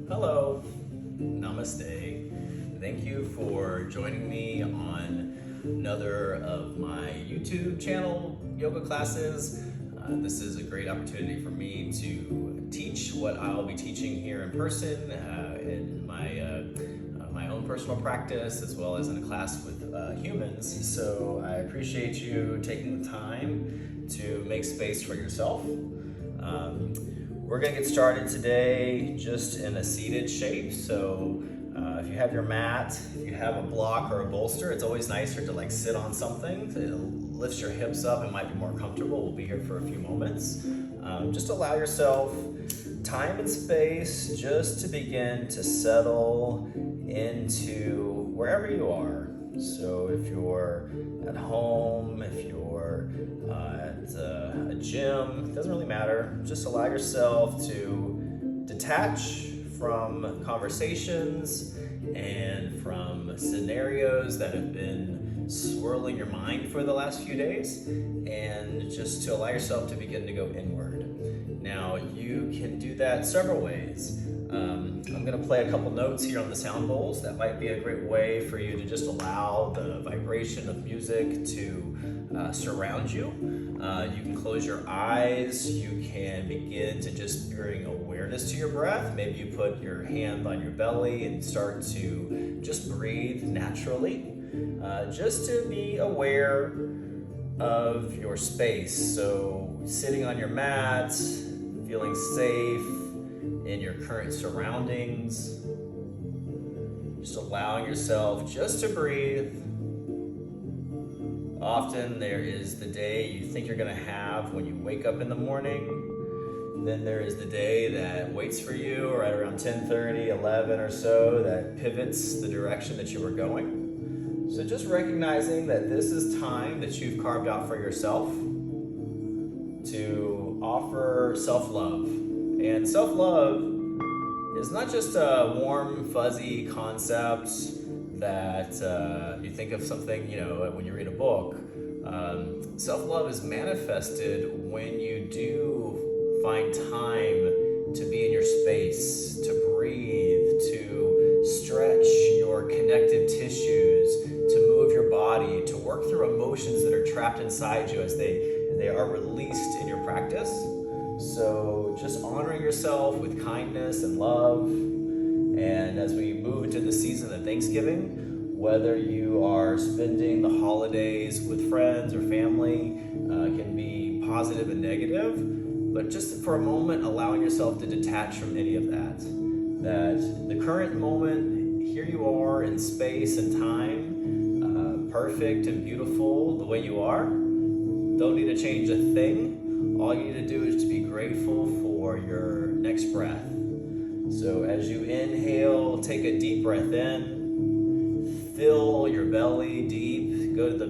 Hello, namaste. Thank you for joining me on another of my YouTube channel yoga classes. This is a great opportunity for me to teach what I'll be teaching here in person in my own personal practice, as well as in a class with humans. So I appreciate you taking the time to make space for yourself. We're going to get started today just in a seated shape. So if you have your mat, if you have a block or a bolster, it's always nicer to sit on something. It lifts your hips up and might be more comfortable. We'll be here for a few moments. Just allow yourself time and space just to begin to settle into wherever you are. So if you're at home, if you're at a gym, it doesn't really matter. Just allow yourself to detach from conversations and from scenarios that have been swirling your mind for the last few days, and just to allow yourself to begin to go inward. Now, you can do that several ways. I'm going to play a couple notes here on the sound bowls. That might be a great way for you to just allow the vibration of music to surround you. You can close your eyes. You can begin to just bring awareness to your breath. Maybe you put your hand on your belly and start to just breathe naturally. Just to be aware of your space. So sitting on your mat, feeling safe in your current surroundings, just allowing yourself just to breathe. Often there is the day you think you're going to have when you wake up in the morning. Then there is the day that waits for you right around 10:30, 11 or so, that pivots the direction that you were going. So just recognizing that this is time that you've carved out for yourself to offer self-love. And self-love is not just a warm, fuzzy concept that you think of something, when you read a book. Self-love is manifested when you do find time to be in your space, to breathe, to stretch your connective tissues, to move your body, to work through emotions that are trapped inside you as they are released in your practice. So just honoring yourself with kindness and love. And as we move into the season of Thanksgiving, whether you are spending the holidays with friends or family, can be positive and negative, but just for a moment, allowing yourself to detach from any of that. That the current moment, here you are in space and time, perfect and beautiful the way you are. Don't need to change a thing. All you need to do is to be grateful for your next breath. So as you inhale, take a deep breath in, fill your belly deep, go to the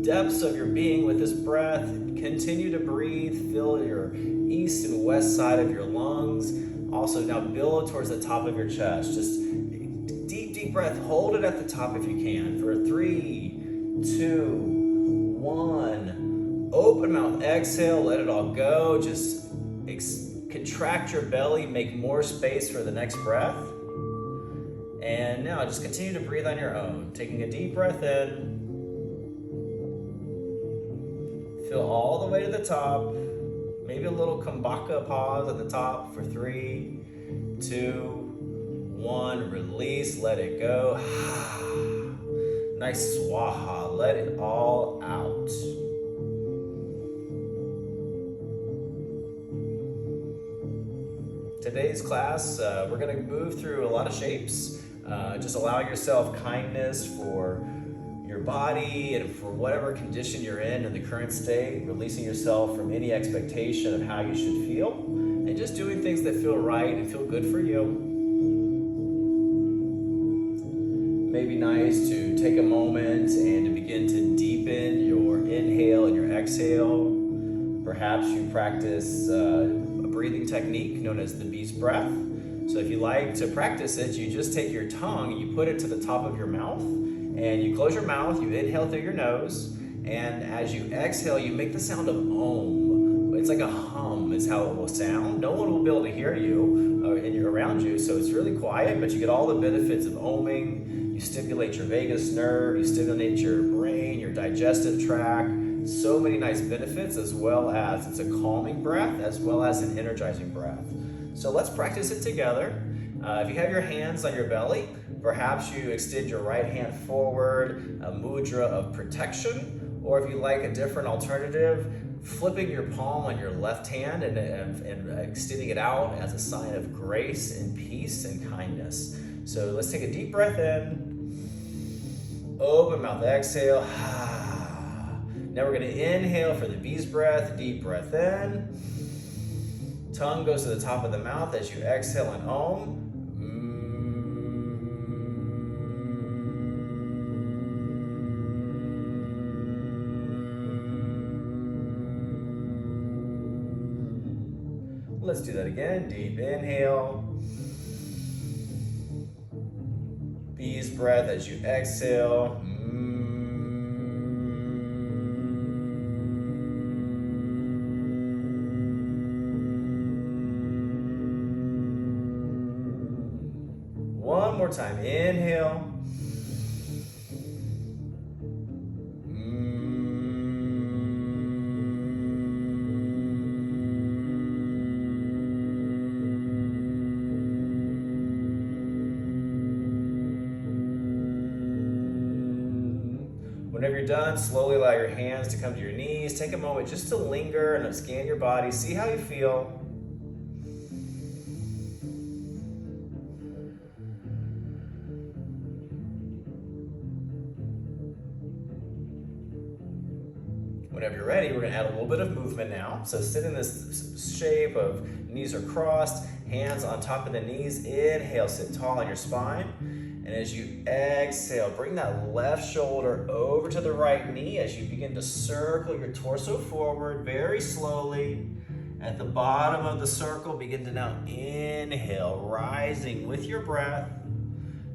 depths of your being with this breath, continue to breathe, fill your east and west side of your lungs. Also now build towards the top of your chest. Just deep breath, hold it at the top if you can for 3, 2, 1. Open mouth, exhale, let it all go. Just contract your belly, make more space for the next breath. And now just continue to breathe on your own. Taking a deep breath in. Feel all the way to the top. Maybe a little kumbhaka pause at the top for 3, 2, 1. Release, let it go. Nice swaha, let it all out. Today's class, we're going to move through a lot of shapes. Just allowing yourself kindness for your body and for whatever condition you're in the current state, releasing yourself from any expectation of how you should feel, and just doing things that feel right and feel good for you. Maybe nice to take a moment and to begin to deepen your inhale and your exhale. Perhaps you practice breathing technique known as the beast breath. So if you like to practice it, you just take your tongue and you put it to the top of your mouth, and you close your mouth, you inhale through your nose, and as you exhale, you make the sound of Om. It's like a hum is how it will sound. No one will be able to hear you around you, so it's really quiet, but you get all the benefits of oming. You stimulate your vagus nerve, you stimulate your brain, your digestive tract. So many nice benefits, as well as it's a calming breath, as well as an energizing breath. So let's practice it together. If you have your hands on your belly, perhaps you extend your right hand forward, a mudra of protection, or if you like a different alternative, flipping your palm on your left hand and extending it out as a sign of grace and peace and kindness. So let's take a deep breath in, open mouth, exhale. Now we're going to inhale for the bee's breath, deep breath in. Tongue goes to the top of the mouth as you exhale and om. Let's do that again. Deep inhale. Bee's breath as you exhale. One more time. Inhale. Whenever you're done, slowly allow your hands to come to your knees. Take a moment just to linger and scan your body. See how you feel. Whenever you're ready, we're going to add a little bit of movement now. So sit in this shape of knees are crossed, hands on top of the knees. Inhale, sit tall on your spine. And as you exhale, bring that left shoulder over to the right knee as you begin to circle your torso forward very slowly. At the bottom of the circle, begin to now inhale, rising with your breath,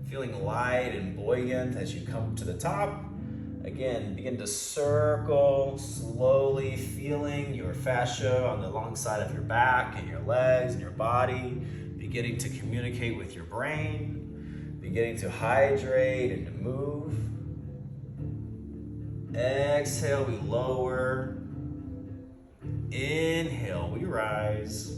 feeling light and buoyant as you come to the top. Again, begin to circle slowly, feeling your fascia on the long side of your back and your legs and your body, beginning to communicate with your brain. Beginning to hydrate and to move. Exhale, we lower. Inhale, we rise.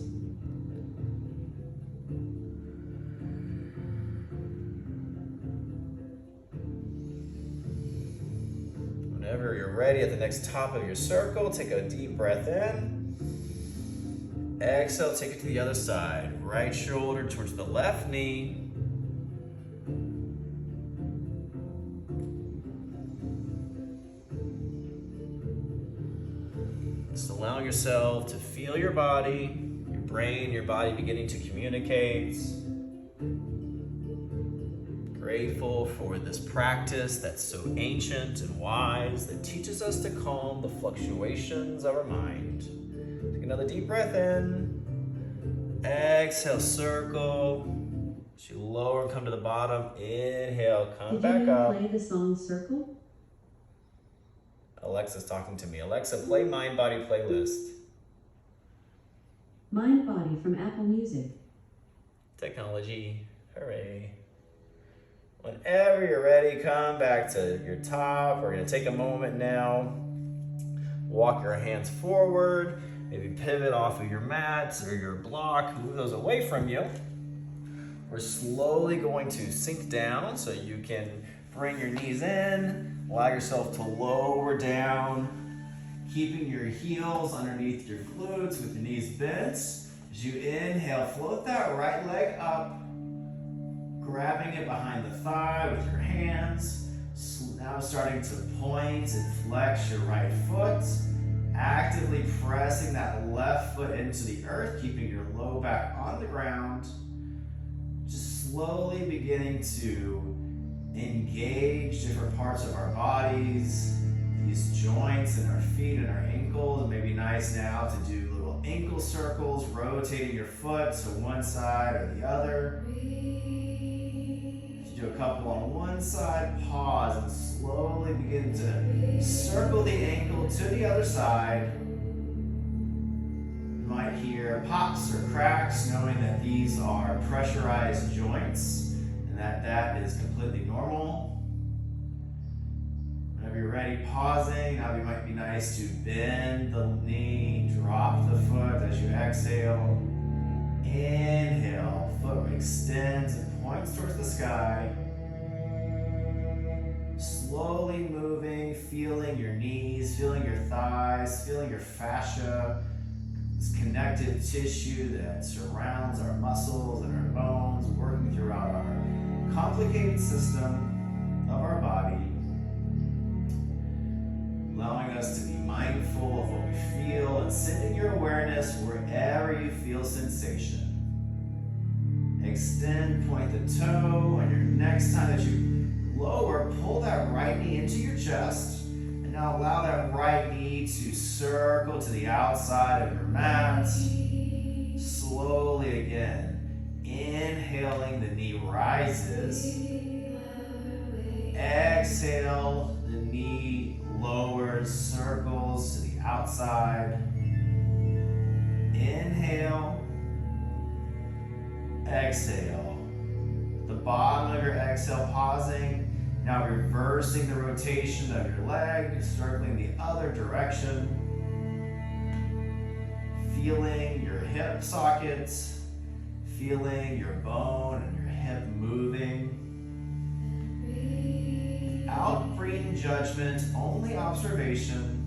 Whenever you're ready at the next top of your circle, take a deep breath in. Exhale, take it to the other side. Right shoulder towards the left knee. Just allow yourself to feel your body, your brain, your body beginning to communicate. Grateful for this practice that's so ancient and wise that teaches us to calm the fluctuations of our mind. Take another deep breath in. Exhale, circle. As you lower and come to the bottom, inhale, come back up. Did you play the song Circle? Alexa's talking to me. Alexa, play Mind Body playlist. Mind Body from Apple Music. Technology, hooray. Whenever you're ready, come back to your top. We're gonna take a moment now. Walk your hands forward. Maybe pivot off of your mat or your block. Move those away from you. We're slowly going to sink down so you can bring your knees in. Allow yourself to lower down, keeping your heels underneath your glutes with the knees bent. As you inhale, float that right leg up, grabbing it behind the thigh with your hands. Now starting to point and flex your right foot, actively pressing that left foot into the earth, keeping your low back on the ground. Just slowly beginning to engage different parts of our bodies, these joints in our feet and our ankles. It may be nice now to do little ankle circles, rotating your foot to one side or the other. Do a couple on one side, pause, and slowly begin to circle the ankle to the other side. hear pops or cracks, knowing that these are pressurized joints and that is completely normal. Whenever you're ready, pausing. Now it might be nice to bend the knee, drop the foot as you exhale. Inhale, foot extends and points towards the sky. Slowly moving, feeling your knees, feeling your thighs, feeling your fascia, this connective tissue that surrounds our muscles and our bones, working throughout our complicated system of our body, allowing us to be mindful of what we feel and sending your awareness wherever you feel sensation. Extend, point the toe, and your next time that you lower, pull that right knee into your chest, and now allow that right knee to circle to the outside of your mat. Slowly again, inhaling, the knee rises. Exhale, the knee lowers, circles to the outside. Inhale. Exhale. The bottom of your exhale, pausing. Now reversing the rotation of your leg, circling the other direction. Feeling your hip sockets, feeling your bone and your hip moving. Without bringing judgment, only observation.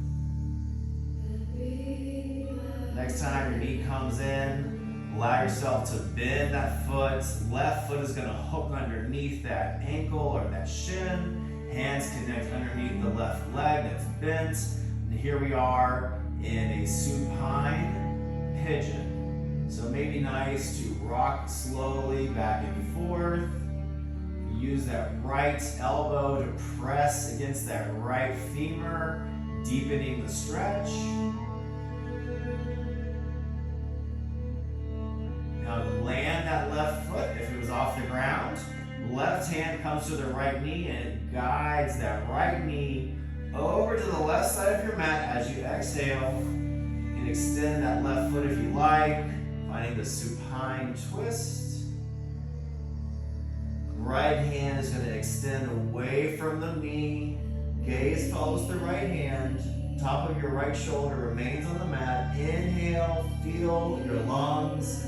Next time your knee comes in, allow yourself to bend that foot. Left foot is going to hook underneath that ankle or that shin. Hands connect underneath the left leg that's bent. And here we are in a supine pigeon. So it may be nice to rock slowly back and forth. Use that right elbow to press against that right femur, deepening the stretch. Now land that left foot if it was off the ground. Left hand comes to the right knee and it guides that right knee over to the left side of your mat as you exhale. You can extend that left foot if you like, finding the supine twist. Right hand is going to extend away from the knee. Gaze follows the right hand. Top of your right shoulder remains on the mat. Inhale, feel your lungs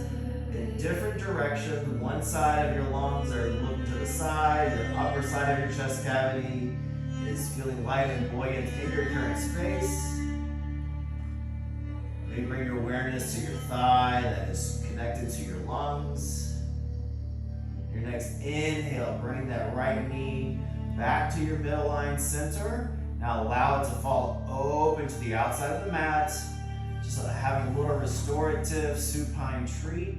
in different directions. One side of your lungs are looking to the side. The upper side of your chest cavity is feeling light and buoyant in your current space. Maybe bring your awareness to your thigh that is connected to your lungs. Your next inhale, bring that right knee back to your middle line center. Now allow it to fall open to the outside of the mat. Just having a little restorative supine tree.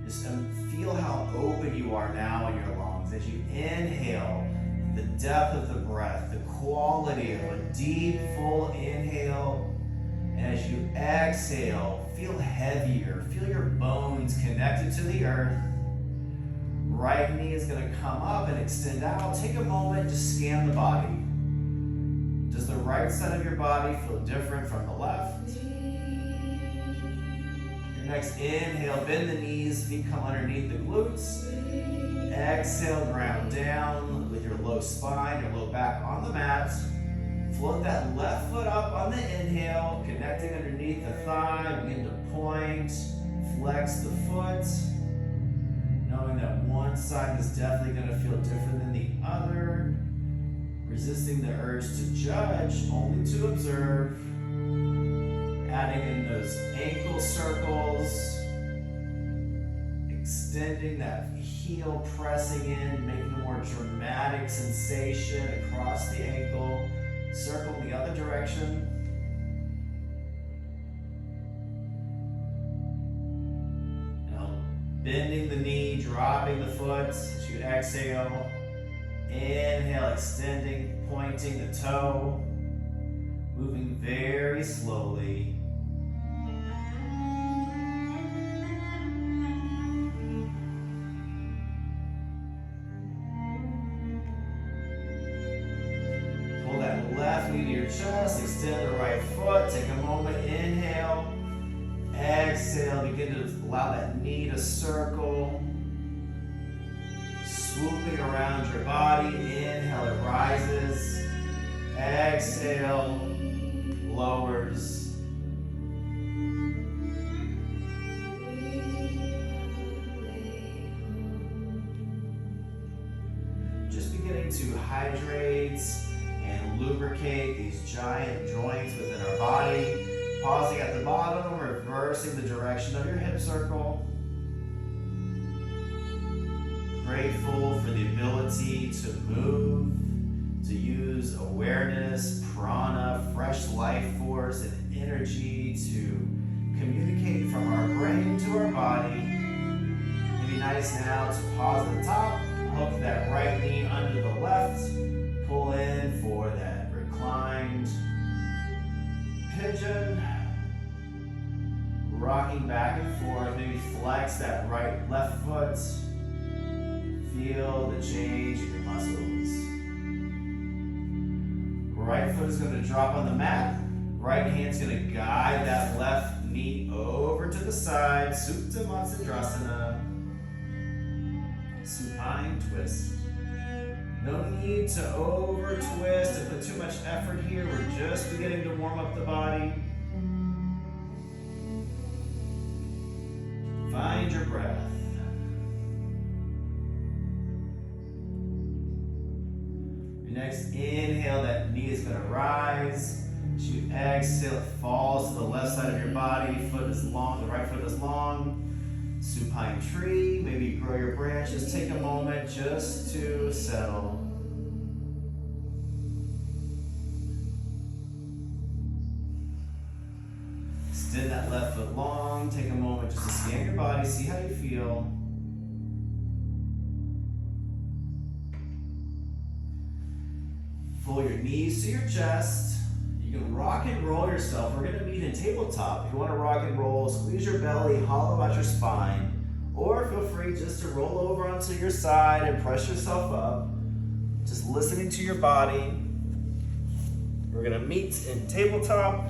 Just feel how open you are now in your lungs. As you inhale, the depth of the breath, the quality of a deep, full inhale. And as you exhale, feel heavier. Feel your bones connected to the earth. Right knee is going to come up and extend out. Take a moment to scan the body. Does the right side of your body feel different from the left? Your next inhale, bend the knees, feet come underneath the glutes. Exhale, ground down with your low spine, your low back on the mat. Float that left foot up on the inhale, connecting underneath the thigh. Begin to point, flex the foot. Knowing that one side is definitely going to feel different than the other. Resisting the urge to judge, only to observe. Adding in those ankle circles. Extending that heel, pressing in, making a more dramatic sensation across the ankle. Circle the other direction. Bending the knee, dropping the foot as you exhale. Inhale, extending, pointing the toe. Moving very slowly. Pull that left knee to your chest, extend the right foot. Take a moment, inhale. Exhale. begin to allow that knee to circle, swooping around your body. Inhale, it rises. Exhale, lowers. Just beginning to hydrate and lubricate these giant joints within our body. Pausing at the bottom, reversing the direction of your hip circle. Grateful for the ability to move, to use awareness, prana, fresh life force, and energy to communicate from our brain to our body. It'd be nice now to pause at the top, hook that right knee under the left, pull in for that reclined pigeon, rocking back and forth, maybe flex that left foot, feel the change in your muscles. Right foot is going to drop on the mat, right hand's going to guide that left knee over to the side, Supta Matsyendrasana, supine twist. No need to over twist and put too much effort here. We're just beginning to warm up the body. Find your breath. Your next inhale, that knee is going to rise. As you exhale, it falls to the left side of your body. Foot is long, the right foot is long. Supine tree, maybe you grow your branches. Take a moment just to settle. Extend that left foot long. Take a moment just to scan your body, see how you feel. Pull your knees to your chest. You can rock and roll yourself. We're gonna meet in tabletop. If you wanna rock and roll, squeeze your belly, hollow out your spine, or feel free just to roll over onto your side and press yourself up. Just listening to your body. We're gonna meet in tabletop.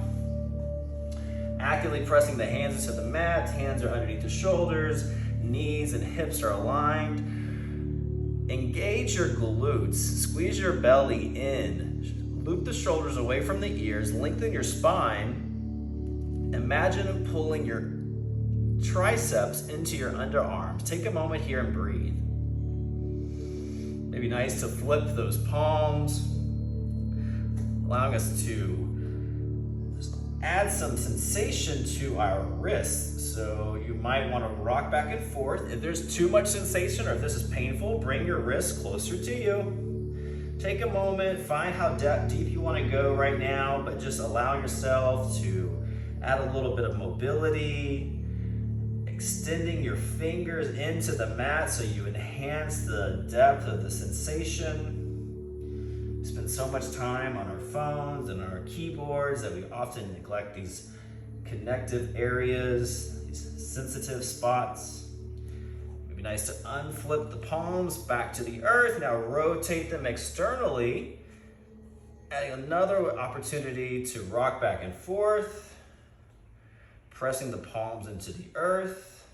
Actively pressing the hands into the mat. Hands are underneath the shoulders. Knees and hips are aligned. Engage your glutes. Squeeze your belly in. Loop the shoulders away from the ears, lengthen your spine. Imagine pulling your triceps into your underarms. Take a moment here and breathe. Maybe nice to flip those palms, allowing us to just add some sensation to our wrists. So you might want to rock back and forth. If there's too much sensation or if this is painful, bring your wrists closer to you. Take a moment, find how deep you want to go right now, but just allow yourself to add a little bit of mobility, extending your fingers into the mat so you enhance the depth of the sensation. We spend so much time on our phones and our keyboards that we often neglect these connective areas, these sensitive spots. Be nice to unflip the palms back to the earth. Now rotate them externally, adding another opportunity to rock back and forth, pressing the palms into the earth.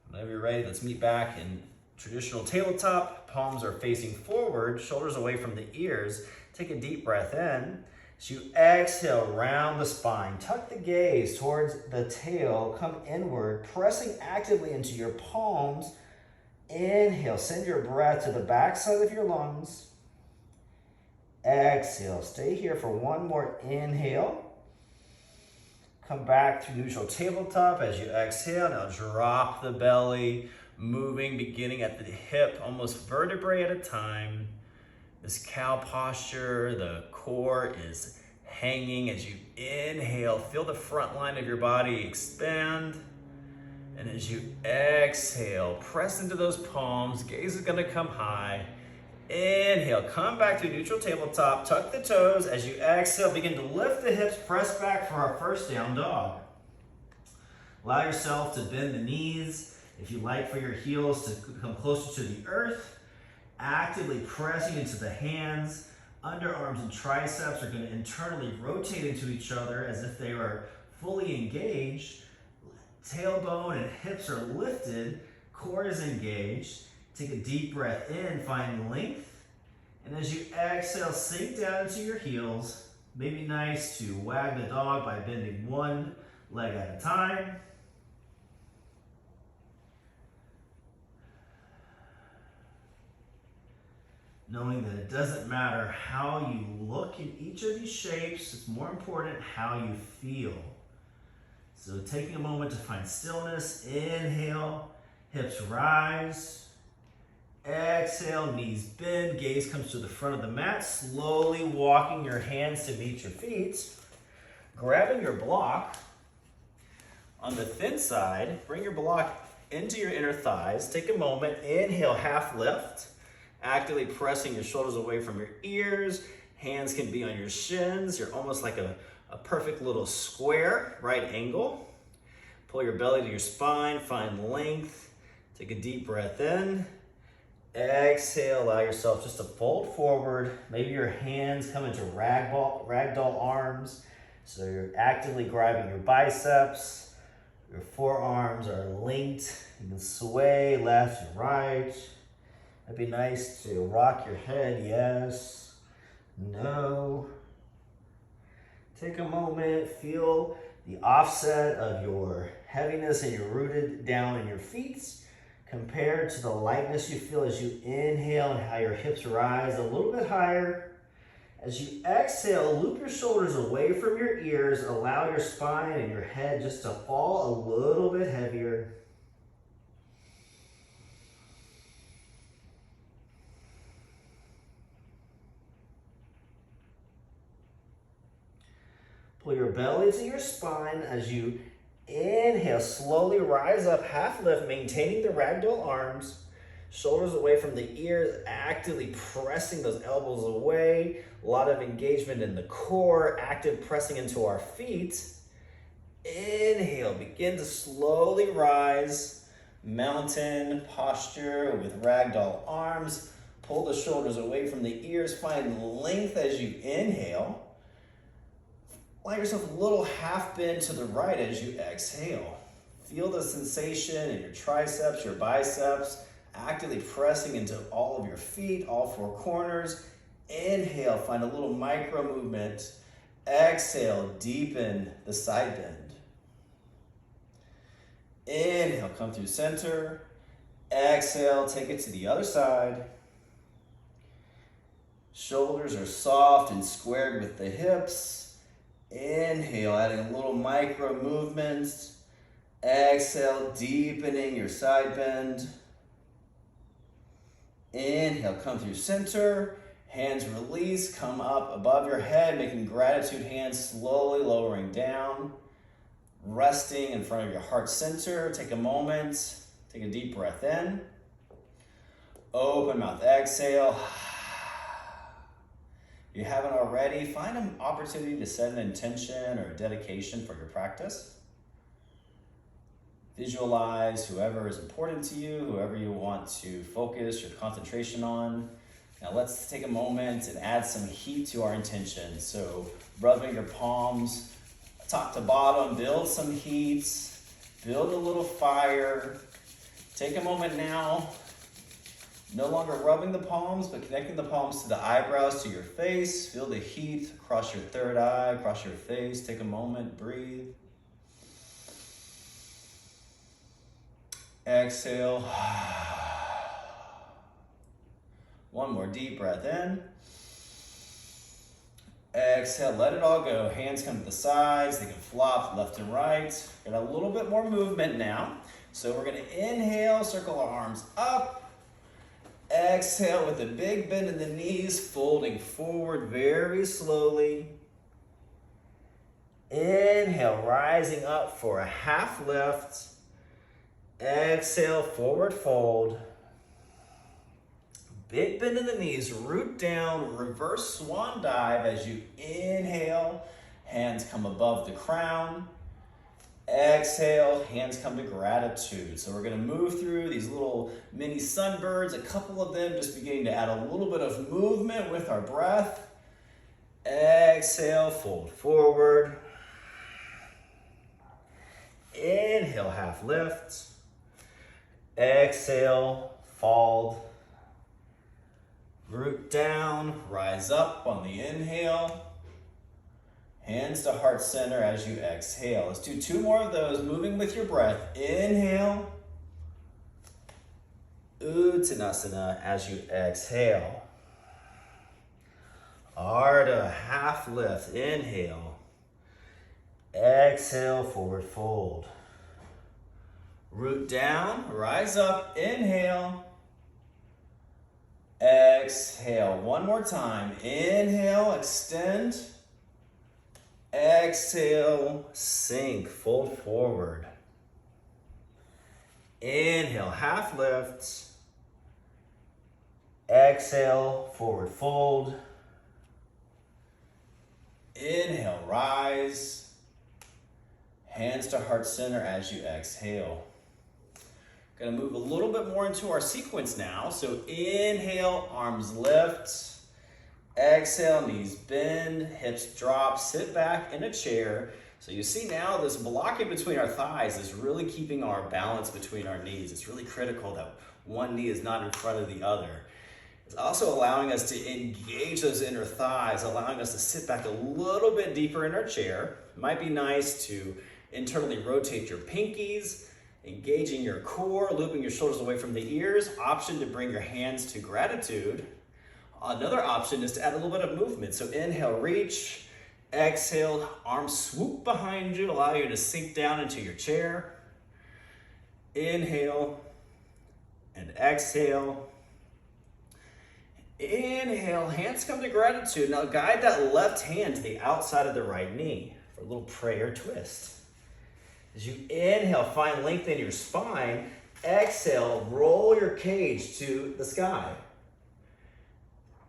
Whenever you're ready, let's meet back in traditional tabletop. Palms are facing forward, shoulders away from the ears. Take a deep breath in. As you exhale, round the spine, tuck the gaze towards the tail, come inward, pressing actively into your palms. Inhale, send your breath to the backside of your lungs. Exhale, stay here for one more inhale. Come back to neutral tabletop as you exhale. Now drop the belly, moving, beginning at the hip, almost vertebrae at a time. This cow posture, the core is hanging. As you inhale, feel the front line of your body expand. And as you exhale, press into those palms. Gaze is gonna come high. Inhale, come back to neutral tabletop. Tuck the toes. As you exhale, begin to lift the hips. Press back for our first down dog. Allow yourself to bend the knees. If you like for your heels to come closer to the earth. Actively pressing into the hands. Underarms and triceps are going to internally rotate into each other as if they are fully engaged. Tailbone and hips are lifted, core is engaged. Take a deep breath in, find length. And as you exhale, sink down into your heels. Maybe nice to wag the dog by bending one leg at a time. Knowing that it doesn't matter how you look in each of these shapes, it's more important how you feel. So taking a moment to find stillness, inhale, hips rise. Exhale, knees bend, gaze comes to the front of the mat, slowly walking your hands to meet your feet. Grabbing your block. On the thin side, bring your block into your inner thighs. Take a moment, inhale, half lift. Actively pressing your shoulders away from your ears. Hands can be on your shins. You're almost like a perfect little square, right angle. Pull your belly to your spine, find length. Take a deep breath in. Exhale, allow yourself just to fold forward. Maybe your hands come into ragdoll arms. So you're actively grabbing your biceps. Your forearms are linked. You can sway left and right. It'd be nice to rock your head, yes, no. Take a moment, feel the offset of your heaviness and you're rooted down in your feet compared to the lightness you feel as you inhale and how your hips rise a little bit higher. As you exhale, loop your shoulders away from your ears, allow your spine and your head just to fall a little bit heavier. Pull your belly to your spine as you inhale, slowly rise up, half lift, maintaining the ragdoll arms. Shoulders away from the ears, actively pressing those elbows away. A lot of engagement in the core, active pressing into our feet. Inhale, begin to slowly rise. Mountain posture with ragdoll arms. Pull the shoulders away from the ears, find length as you inhale. Allow yourself a little half bend to the right as you exhale. Feel the sensation in your triceps, your biceps, actively pressing into all of your feet, all four corners. Inhale, find a little micro movement. Exhale, deepen the side bend. Inhale, come through center. Exhale, take it to the other side. Shoulders are soft and squared with the hips. Inhale, adding a little micro movements. Exhale, deepening your side bend. Inhale, come through center. Hands release, come up above your head, making gratitude hands slowly lowering down. Resting in front of your heart center. Take a moment, take a deep breath in. Open mouth, exhale. If you haven't already, find an opportunity to set an intention or a dedication for your practice. Visualize whoever is important to you, whoever you want to focus your concentration on. Now let's take a moment and add some heat to our intention. So rubbing your palms top to bottom, build some heat, build a little fire. Take a moment now. No longer rubbing the palms, but connecting the palms to the eyebrows, to your face. Feel the heat across your third eye, across your face. Take a moment, breathe. Exhale. One more deep breath in. Exhale, let it all go. Hands come to the sides, they can flop left and right. Got a little bit more movement now. So we're gonna inhale, circle our arms up. Exhale with a big bend in the knees, folding forward very slowly. Inhale, rising up for a half lift. Exhale, forward fold. Big bend in the knees, root down, reverse swan dive as you inhale. Hands come above the crown. Exhale, hands come to gratitude. So we're gonna move through these little mini sunbirds, a couple of them just beginning to add a little bit of movement with our breath. Exhale, fold forward. Inhale, half lift. Exhale, fold. Root down, rise up on the inhale. Hands to heart center as you exhale. Let's do 2 more of those, moving with your breath. Inhale. Uttanasana as you exhale. Ardha, half lift. Inhale. Exhale, forward fold. Root down, rise up. Inhale. Exhale. One more time. Inhale, extend. Exhale, sink, fold forward. Inhale, half lift. Exhale, forward fold. Inhale, rise. Hands to heart center as you exhale. Gonna move a little bit more into our sequence now. So inhale, arms lift. Exhale, knees bend, hips drop, sit back in a chair. So you see now this blocking between our thighs is really keeping our balance between our knees. It's really critical that one knee is not in front of the other. It's also allowing us to engage those inner thighs, allowing us to sit back a little bit deeper in our chair. It might be nice to internally rotate your pinkies, engaging your core, looping your shoulders away from the ears. Option to bring your hands to gratitude. Another option is to add a little bit of movement. So inhale, reach. Exhale, arms swoop behind you, allow you to sink down into your chair. Inhale and exhale. Inhale, hands come to gratitude. Now guide that left hand to the outside of the right knee for a little prayer twist. As you inhale, find length in your spine. Exhale, roll your cage to the sky.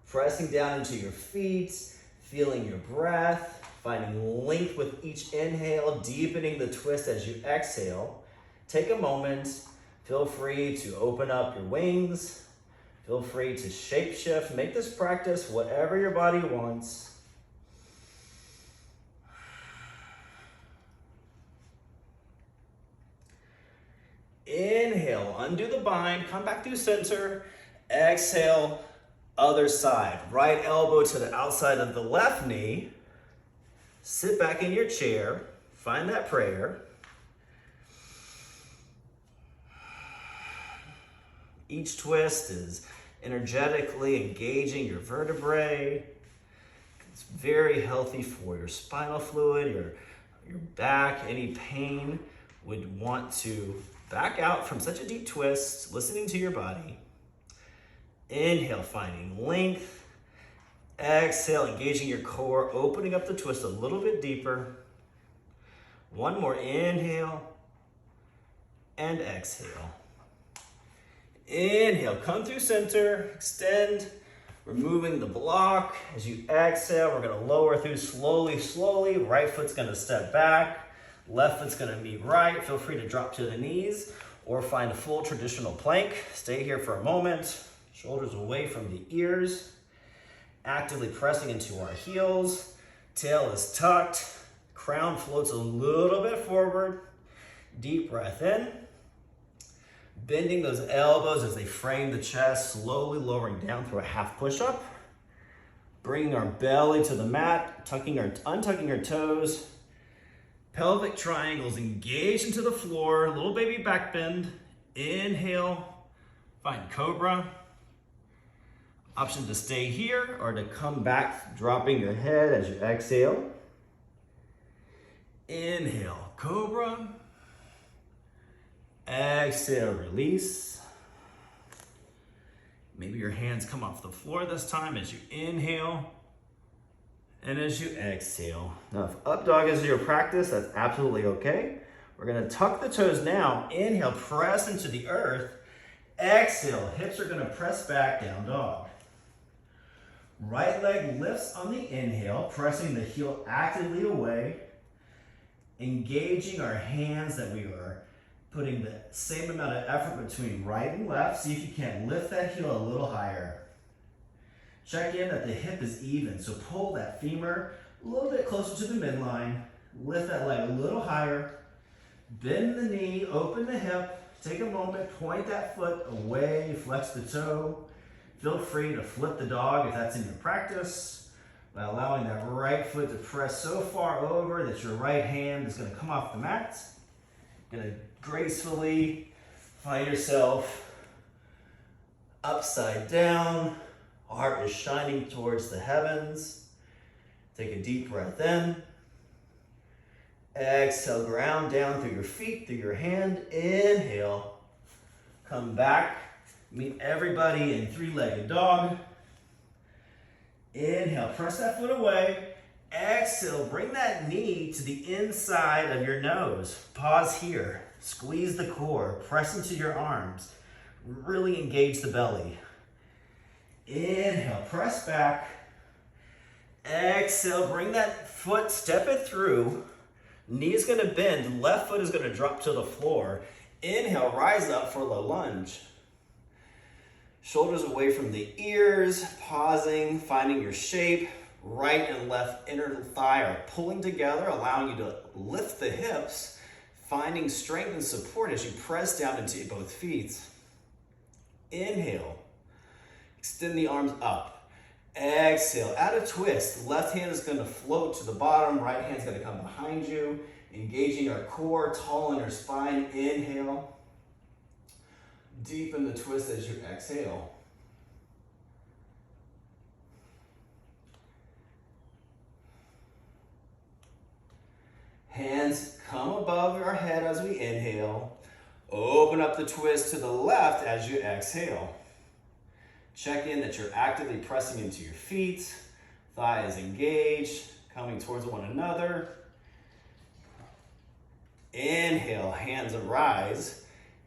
Pressing down into your feet, feeling your breath, finding length with each inhale, deepening the twist as you exhale. Take a moment, feel free to open up your wings, feel free to shape shift, make this practice whatever your body wants. Inhale, undo the bind, come back to center. Exhale, other side. Right elbow to the outside of the left knee. Sit back in your chair, find that prayer. Each twist is energetically engaging your vertebrae. It's very healthy for your spinal fluid, your back. Any pain would want to back out from such a deep twist, listening to your body. Inhale, finding length. Exhale, engaging your core, opening up the twist a little bit deeper. One more inhale and exhale. Inhale, come through center, extend, removing the block. As you exhale, we're gonna lower through slowly. Right foot's gonna step back, left foot's gonna meet right. Feel free to drop to the knees or find a full traditional plank. Stay here for a moment. Shoulders away from the ears, actively pressing into our heels. Tail is tucked, crown floats a little bit forward. Deep breath in. Bending those elbows as they frame the chest, slowly lowering down through a half push-up. Bringing our belly to the mat, untucking our toes. Pelvic triangles engaged into the floor, little baby back bend. Inhale, find cobra. Option to stay here or to come back, dropping your head as you exhale. Inhale, cobra. Exhale, release. Maybe your hands come off the floor this time as you inhale and as you exhale. Now, if up dog is your practice, that's absolutely okay. We're gonna tuck the toes now. Inhale, press into the earth. Exhale, hips are gonna press back, down dog. Right leg lifts on the inhale, pressing the heel actively away, engaging our hands that we are putting the same amount of effort between right and left. See if you can lift that heel a little higher. Check in that the hip is even, so pull that femur a little bit closer to the midline, lift that leg a little higher, Bend the knee, open the hip, take a moment, point that foot away, flex the toe. Feel free to flip the dog if that's in your practice by allowing that right foot to press so far over that your right hand is going to come off the mat. You're going to gracefully find yourself upside down. Heart is shining towards the heavens. Take a deep breath in. Exhale, ground down through your feet, through your hand. Inhale. Come back. Meet everybody in three-legged dog. Inhale, press that foot away. Exhale, bring that knee to the inside of your nose. Pause here. Squeeze the core. Press into your arms. Really engage the belly. Inhale, press back. Exhale, bring that foot, step it through. Knee is going to bend. Left foot is going to drop to the floor. Inhale, rise up for low lunge. Shoulders away from the ears, pausing, finding your shape. Right and left inner thigh are pulling together, allowing you to lift the hips, finding strength and support as you press down into both feet. Inhale, extend the arms up. Exhale, add a twist. Left hand is going to float to the bottom, right hand is going to come behind you, engaging your core, tall in your spine. Inhale. Deepen the twist as you exhale. Hands come above our head as we inhale. Open up the twist to the left as you exhale. Check in that you're actively pressing into your feet. Thigh is engaged, coming towards one another. Inhale, hands arise.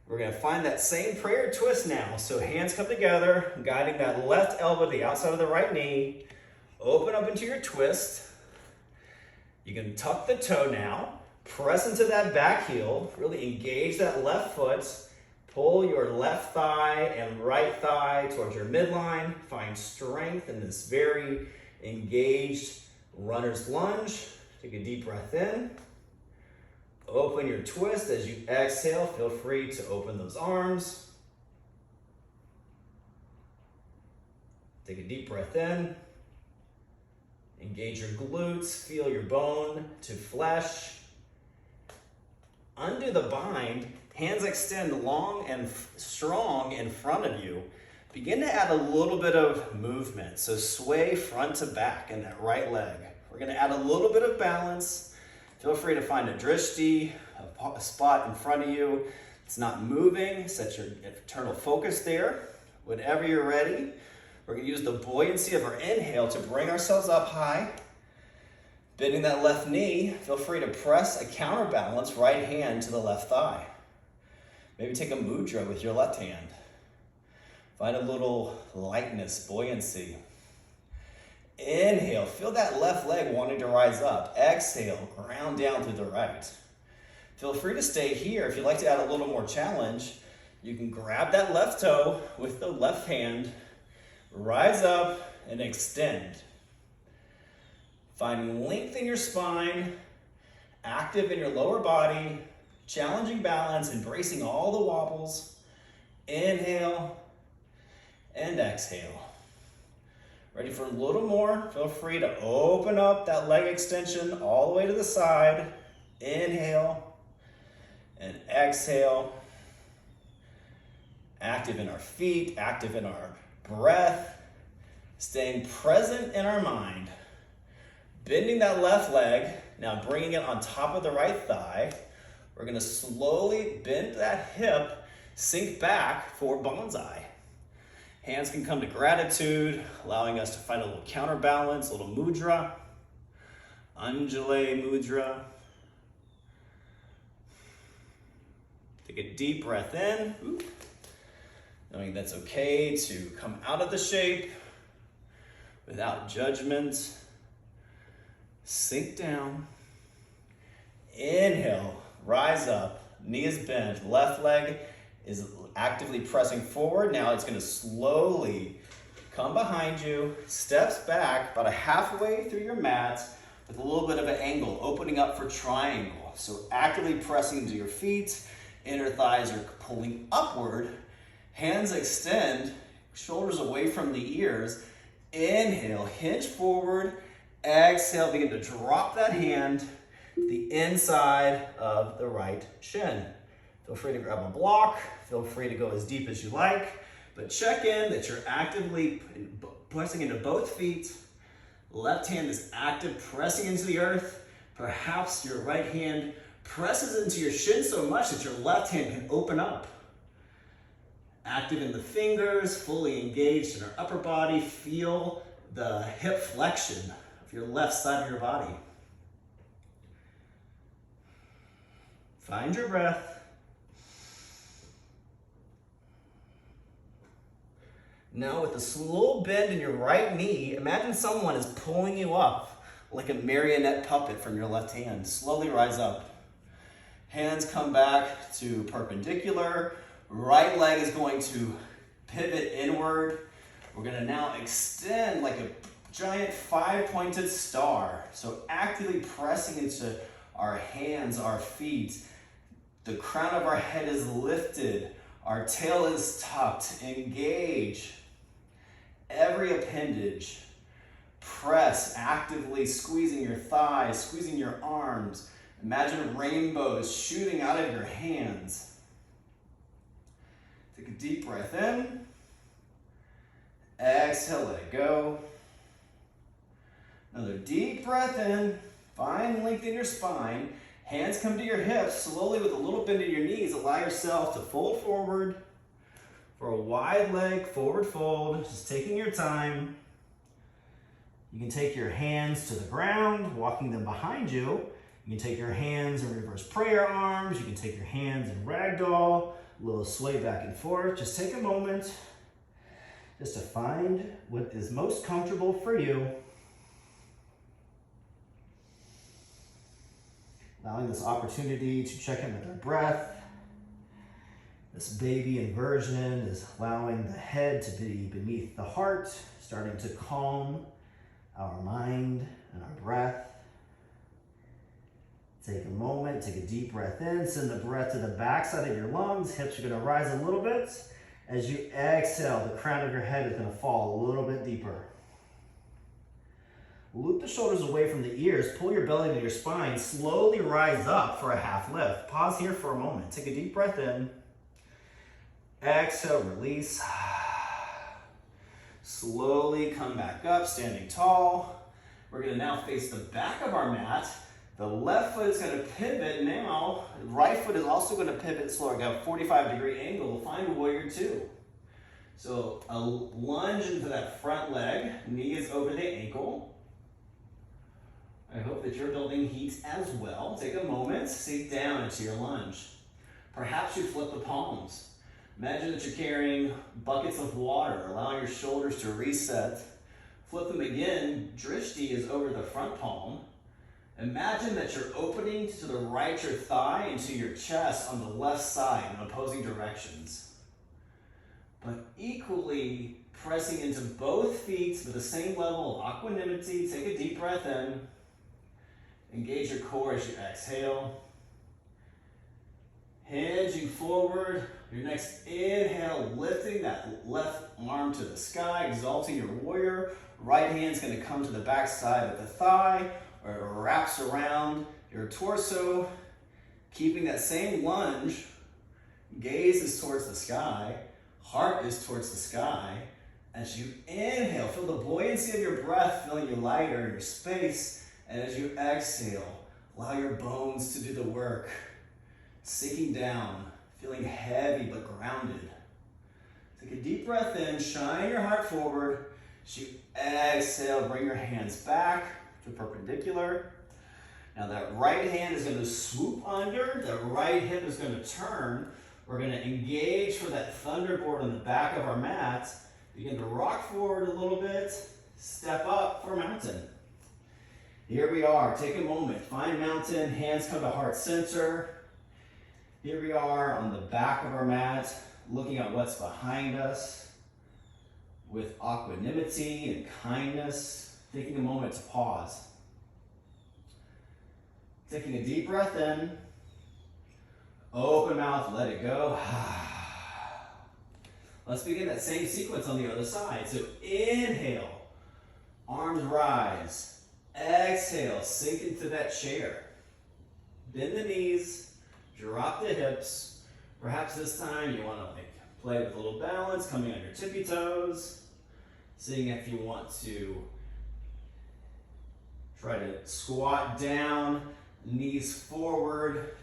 We're going to find that same prayer twist now. So hands come together, guiding that left elbow to the outside of the right knee. Open up into your twist. You can tuck the toe now. Press into that back heel. Really engage that left foot. Pull your left thigh and right thigh towards your midline. Find strength in this very engaged runner's lunge. Take a deep breath in. Open your twist as you exhale. Feel free to open those arms. Take a deep breath in. Engage your glutes. Feel your bone to flesh. Undo the bind. Hands extend long and strong in front of you. Begin to add a little bit of movement. So sway front to back in that right leg. We're going to add a little bit of balance. Feel free to find a drishti, a spot in front of you. It's not moving. Set your internal focus there. Whenever you're ready, we're going to use the buoyancy of our inhale to bring ourselves up high. Bending that left knee, feel free to press a counterbalance right hand to the left thigh. Maybe take a mudra with your left hand. Find a little lightness, buoyancy. Inhale, feel that left leg wanting to rise up. Exhale, ground down through the right. Feel free to stay here. If you'd like to add a little more challenge, you can grab that left toe with the left hand, rise up and extend. Find length in your spine, active in your lower body, challenging balance, embracing all the wobbles. Inhale and exhale. Ready for a little more? Feel free to open up that leg extension all the way to the side. Inhale and exhale. Active in our feet, active in our breath. Staying present in our mind. Bending that left leg, now bringing it on top of the right thigh. We're going to slowly bend that hip, sink back for bonsai. Hands can come to gratitude, allowing us to find a little counterbalance, a little mudra. Anjali mudra. Take a deep breath in. Knowing that's okay to come out of the shape without judgment. Sink down. Inhale, rise up. Knee is bent. Left leg is actively pressing forward. Now it's going to slowly come behind you, steps back about halfway through your mat, with a little bit of an angle, opening up for triangle. So actively pressing into your feet, inner thighs are pulling upward, hands extend, shoulders away from the ears. Inhale, hinge forward, exhale, begin to drop that hand to the inside of the right shin. Feel free to grab a block, feel free to go as deep as you like, but check in that you're actively pressing into both feet. Left hand is active, pressing into the earth. Perhaps your right hand presses into your shin so much that your left hand can open up. Active in the fingers, fully engaged in our upper body. Feel the hip flexion of your left side of your body. Find your breath. Now with a slow bend in your right knee, imagine someone is pulling you up like a marionette puppet from your left hand. Slowly rise up. Hands come back to perpendicular. Right leg is going to pivot inward. We're gonna now extend like a giant 5-pointed star. So actively pressing into our hands, our feet. The crown of our head is lifted. Our tail is tucked. Engage every appendage. Press, actively squeezing your thighs, squeezing your arms. Imagine rainbows shooting out of your hands. Take a deep breath in. Exhale, let it go. Another deep breath in. Find length in your spine. Hands come to your hips. Slowly with a little bend in your knees, allow yourself to fold forward for a wide leg forward fold. Just taking your time. You can take your hands to the ground, walking them behind you. You can take your hands in reverse prayer arms. You can take your hands in ragdoll. A little sway back and forth. Just take a moment just to find what is most comfortable for you. Allowing this opportunity to check in with our breath. This baby inversion is allowing the head to be beneath the heart, starting to calm our mind and our breath. Take a moment, take a deep breath in, send the breath to the backside of your lungs. Hips are gonna rise a little bit. As you exhale, the crown of your head is gonna fall a little bit deeper. Loop the shoulders away from the ears, pull your belly to your spine, slowly rise up for a half lift. Pause here for a moment. Take a deep breath in. Exhale, release. Slowly come back up, standing tall. We're gonna now face the back of our mat. The left foot is gonna pivot now. Right foot is also gonna pivot slower. Got a 45-degree angle. Find warrior two. So a lunge into that front leg. Knee is over the ankle. I hope that you're building heat as well. Take a moment, sink down into your lunge. Perhaps you flip the palms. Imagine that you're carrying buckets of water, allowing your shoulders to reset. Flip them again. Drishti is over the front palm. Imagine that you're opening to the right your thigh and to your chest on the left side in opposing directions. But equally pressing into both feet with the same level of equanimity. Take a deep breath in. Engage your core as you exhale. Hinging forward. Your next inhale, lifting that left arm to the sky, exalting your warrior. Right hand's gonna come to the back side of the thigh, or it wraps around your torso. Keeping that same lunge, gaze is towards the sky, heart is towards the sky. As you inhale, feel the buoyancy of your breath filling you lighter in your space. And as you exhale, allow your bones to do the work. Sinking down, feeling heavy but grounded. Take a deep breath in, shine your heart forward. As you exhale, bring your hands back to perpendicular. Now that right hand is gonna swoop under, that right hip is gonna turn. We're gonna engage for that thunderboard on the back of our mat. Begin to rock forward a little bit, step up for mountain. Here we are, take a moment, find mountain, hands come to heart center. Here we are on the back of our mat, looking at what's behind us with equanimity and kindness, taking a moment to pause. Taking a deep breath in. Open mouth, let it go. Let's begin that same sequence on the other side. So inhale, arms rise. Exhale, sink into that chair. Bend the knees, drop the hips. Perhaps this time you want to play with a little balance, coming on your tippy toes. Seeing if you want to try to squat down, knees forward.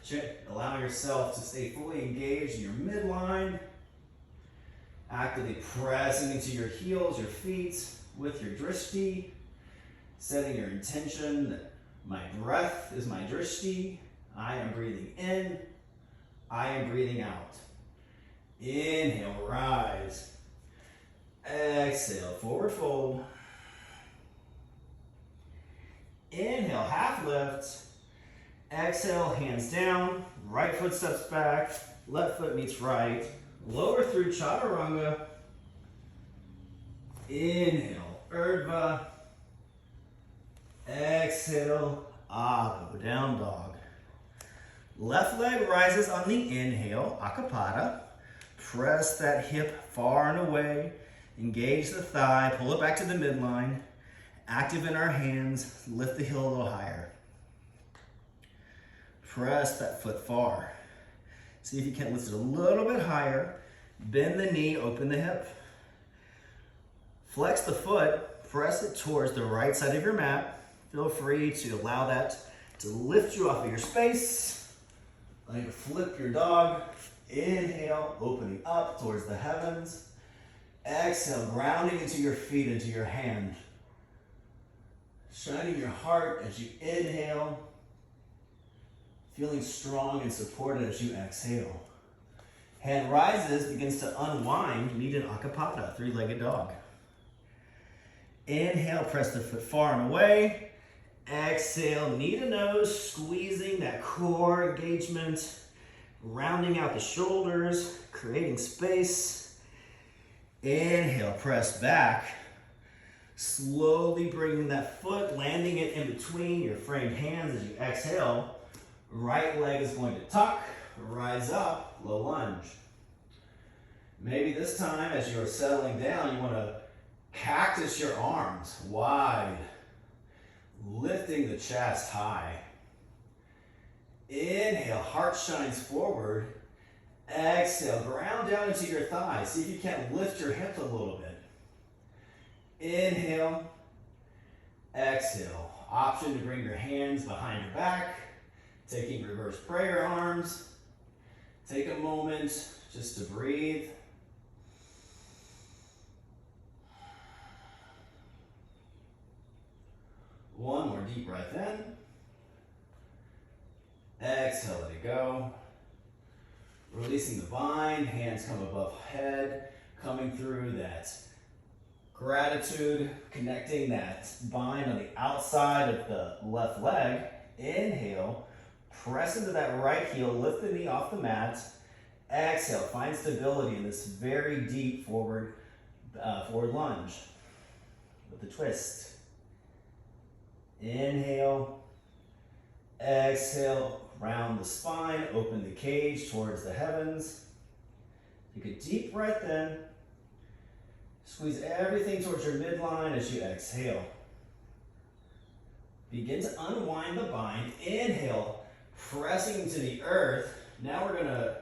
Allow yourself to stay fully engaged in your midline. Actively pressing into your heels, your feet with your drishti. Setting your intention that my breath is my drishti. I am breathing in. I am breathing out. Inhale, rise. Exhale, forward fold. Inhale, half lift. Exhale, hands down. Right foot steps back. Left foot meets right. Lower through chaturanga. Inhale, urdhva. Exhale, adho, down dog. Left leg rises on the inhale, akapada. Press that hip far and away. Engage the thigh, pull it back to the midline. Active in our hands, lift the heel a little higher. Press that foot far. See if you can't lift it a little bit higher. Bend the knee, open the hip. Flex the foot, press it towards the right side of your mat. Feel free to allow that to lift you off of your space. Allow you to flip your dog. Inhale, opening up towards the heavens. Exhale, grounding into your feet, into your hand. Shining your heart as you inhale. Feeling strong and supported as you exhale. Hand rises, begins to unwind, meet an akapada, three-legged dog. Inhale, press the foot far and away. Exhale, knee to nose, squeezing that core engagement, rounding out the shoulders, creating space. Inhale, press back. Slowly bringing that foot, landing it in between your framed hands as you exhale. Right leg is going to tuck, rise up, low lunge. Maybe this time as you're settling down, you want to cactus your arms wide, lifting the chest high. Inhale, heart shines forward. Exhale, ground down into your thighs. See if you can't lift your hip a little bit. Inhale, exhale. Option to bring your hands behind your back, taking reverse prayer arms. Take a moment just to breathe. One more deep breath in. Exhale, let it go. Releasing the bind, hands come above head, coming through that gratitude, connecting that bind on the outside of the left leg. Inhale, press into that right heel, lift the knee off the mat. Exhale, find stability in this very deep forward lunge with the twist. Inhale, exhale, round the spine, open the cage towards the heavens. Take a deep breath in. Squeeze everything towards your midline as you exhale. Begin to unwind the bind. Inhale, pressing into the earth. Now we're going to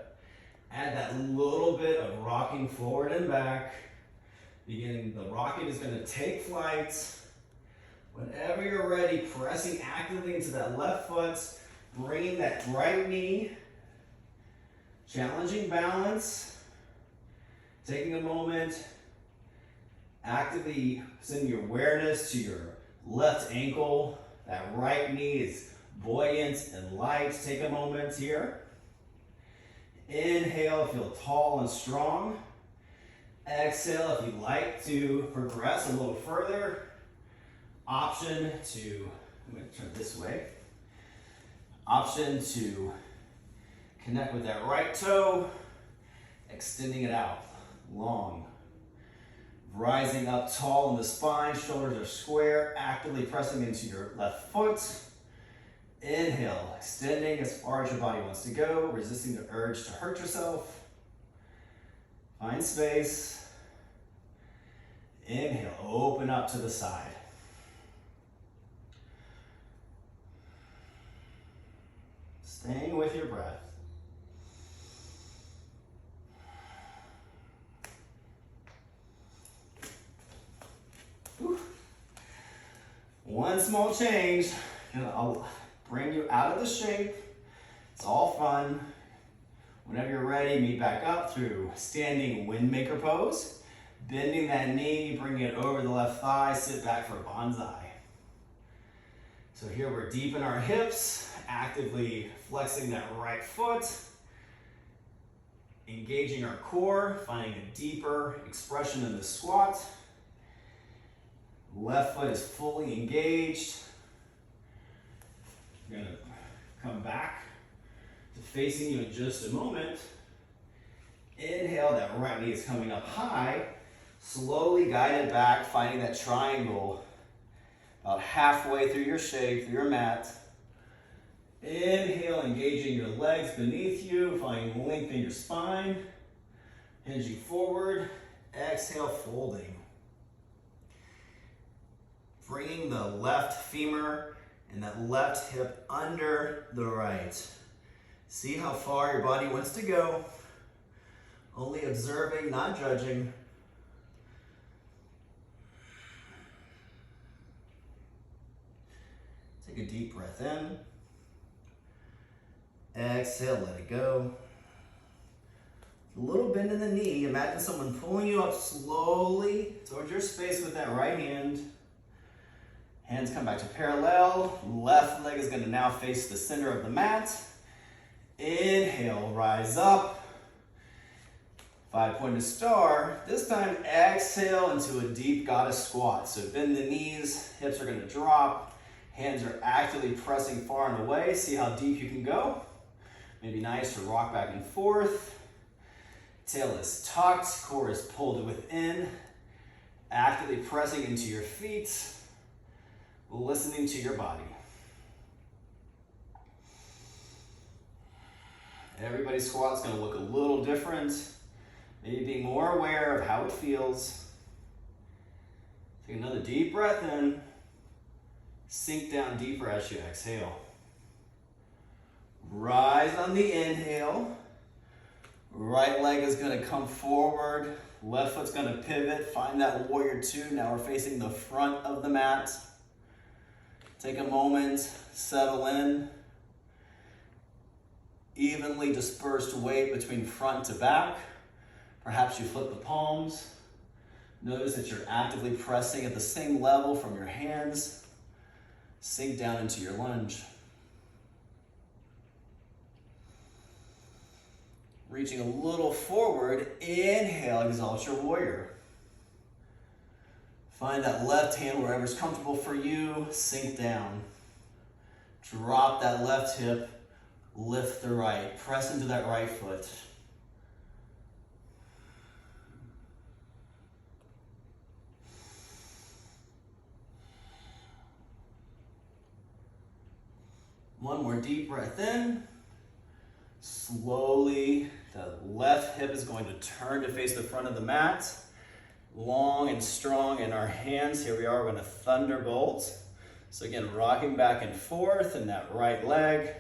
add that little bit of rocking forward and back. The rocket is going to take flight. Whenever you're ready, pressing actively into that left foot, bringing that right knee, challenging balance, taking a moment, actively sending your awareness to your left ankle. That right knee is buoyant and light. Take a moment here. Inhale, feel tall and strong. Exhale, if you'd like to progress a little further. Option to, I'm going to turn this way. Option to connect with that right toe, extending it out, long. Rising up tall in the spine, shoulders are square, actively pressing into your left foot. Inhale, extending as far as your body wants to go, resisting the urge to hurt yourself. Find space. Inhale, open up to the side. Staying with your breath. Whew. One small change, I'll bring you out of the shape. It's all fun. Whenever you're ready, meet back up through standing windmaker pose. Bending that knee, bring it over the left thigh, sit back for bonsai. So here we're deep in our hips, actively flexing that right foot, engaging our core, finding a deeper expression in the squat. Left foot is fully engaged. We're gonna come back to facing you in just a moment. Inhale, that right knee is coming up high. Slowly guide it back, finding that triangle about halfway through your shape, through your mat. Inhale, engaging your legs beneath you, finding length in your spine. Hinging forward. Exhale, folding. Bringing the left femur and that left hip under the right. See how far your body wants to go. Only observing, not judging. Take a deep breath in. Exhale, let it go. A little bend in the knee. Imagine someone pulling you up slowly towards your space with that right hand. Hands come back to parallel. Left leg is going to now face the center of the mat. Inhale, rise up. 5-pointed star. This time, exhale into a deep goddess squat. So bend the knees, hips are going to drop. Hands are actively pressing far and away. See how deep you can go. Maybe nice to rock back and forth. Tail is tucked, core is pulled within. Actively pressing into your feet. Listening to your body. Everybody's squat's going to look a little different. Maybe being more aware of how it feels. Take another deep breath in. Sink down deeper as you exhale. Rise on the inhale. Right leg is going to come forward. Left foot's going to pivot. Find that warrior two. Now we're facing the front of the mat. Take a moment, settle in. Evenly dispersed weight between front to back. Perhaps you flip the palms. Notice that you're actively pressing at the same level from your hands. Sink down into your lunge. Reaching a little forward, inhale, exalt your warrior. Find that left hand wherever's comfortable for you, sink down. Drop that left hip, lift the right, press into that right foot. One more deep breath in. Slowly, the left hip is going to turn to face the front of the mat. Long and strong in our hands. Here we are, we're going to thunderbolt. So again, rocking back and forth in that right leg.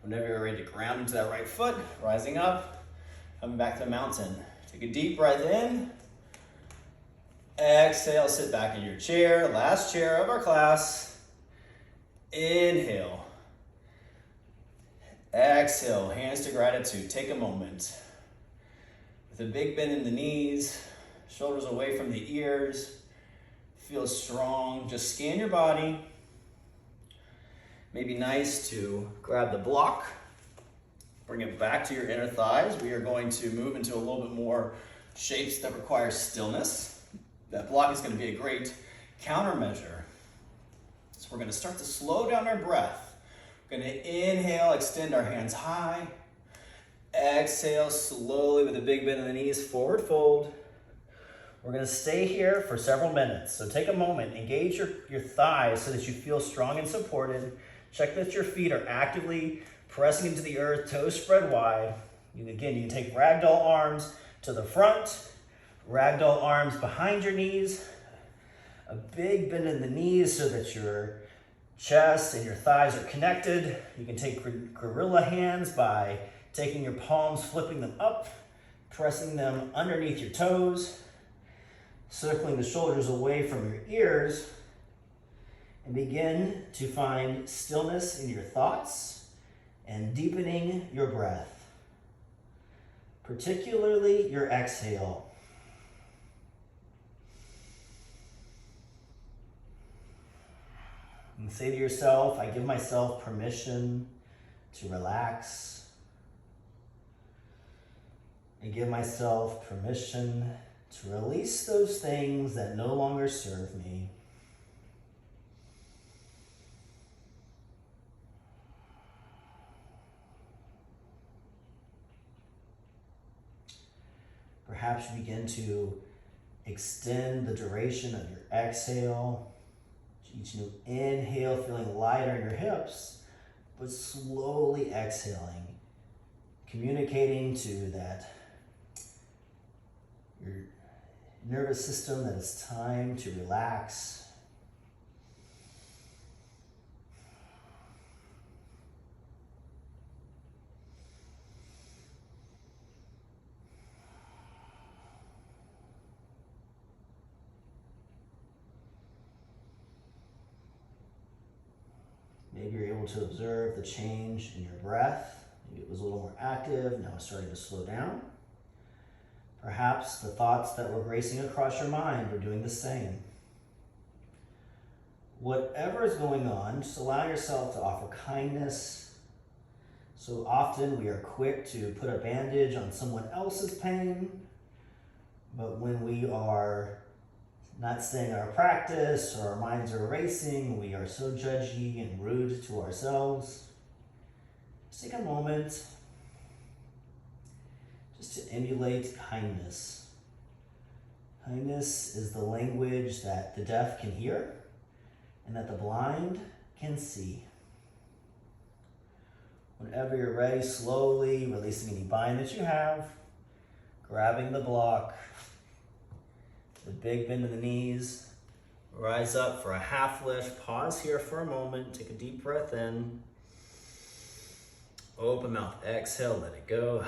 Whenever you're ready to ground into that right foot, rising up, coming back to the mountain. Take a deep breath in. Exhale, sit back in your chair. Last chair of our class. Inhale. Exhale, hands to gratitude. Take a moment. With a big bend in the knees, shoulders away from the ears. Feel strong. Just scan your body. Maybe nice to grab the block. Bring it back to your inner thighs. We are going to move into a little bit more shapes that require stillness. That block is going to be a great countermeasure. So we're going to start to slow down our breath. We're going to inhale, extend our hands high. Exhale slowly with a big bend in the knees, forward fold. We're going to stay here for several minutes. So take a moment, engage your thighs so that you feel strong and supported. Check that your feet are actively pressing into the earth, toes spread wide. Again, you can take ragdoll arms to the front, ragdoll arms behind your knees, a big bend in the knees so that your chest and your thighs are connected. You can take gorilla hands by taking your palms, flipping them up, pressing them underneath your toes, circling the shoulders away from your ears, and begin to find stillness in your thoughts and deepening your breath, particularly your exhale. And say to yourself, I give myself permission to relax. And give myself permission to release those things that no longer serve me. Perhaps you begin to extend the duration of your exhale. Each new inhale, feeling lighter in your hips, but slowly exhaling, communicating to that your nervous system that it's time to relax. Maybe you're able to observe the change in your breath. Maybe it was a little more active, now it's starting to slow down. Perhaps the thoughts that were racing across your mind were doing the same. Whatever is going on, just allow yourself to offer kindness. So often we are quick to put a bandage on someone else's pain, but when we are not staying in our practice or our minds are racing, we are so judgy and rude to ourselves. Just take a moment just to emulate kindness. Kindness is the language that the deaf can hear and that the blind can see. Whenever you're ready, slowly releasing any bind that you have, grabbing the block, the big bend in the knees, rise up for a half lift, pause here for a moment, take a deep breath in, open mouth, exhale, let it go.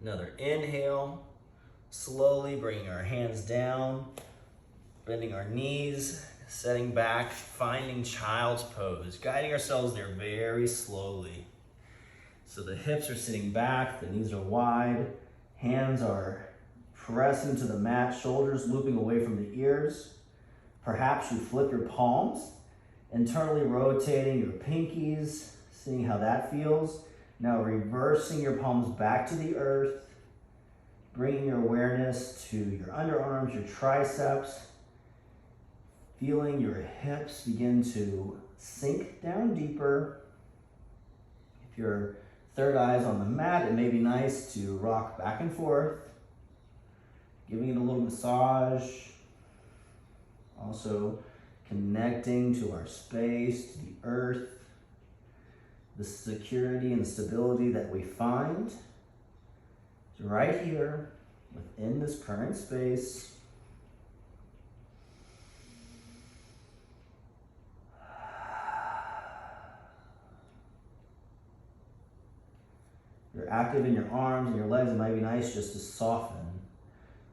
Another inhale, slowly bringing our hands down, bending our knees, setting back, finding child's pose, guiding ourselves there very slowly. So the hips are sitting back, the knees are wide, hands are pressing to the mat, shoulders looping away from the ears. Perhaps you flip your palms, internally rotating your pinkies, seeing how that feels. Now reversing your palms back to the earth, bringing your awareness to your underarms, your triceps, feeling your hips begin to sink down deeper. If your third eye is on the mat, it may be nice to rock back and forth, giving it a little massage. Also connecting to our space, to the earth, the security and stability that we find right here within this current space. You're active in your arms and your legs. It might be nice just to soften.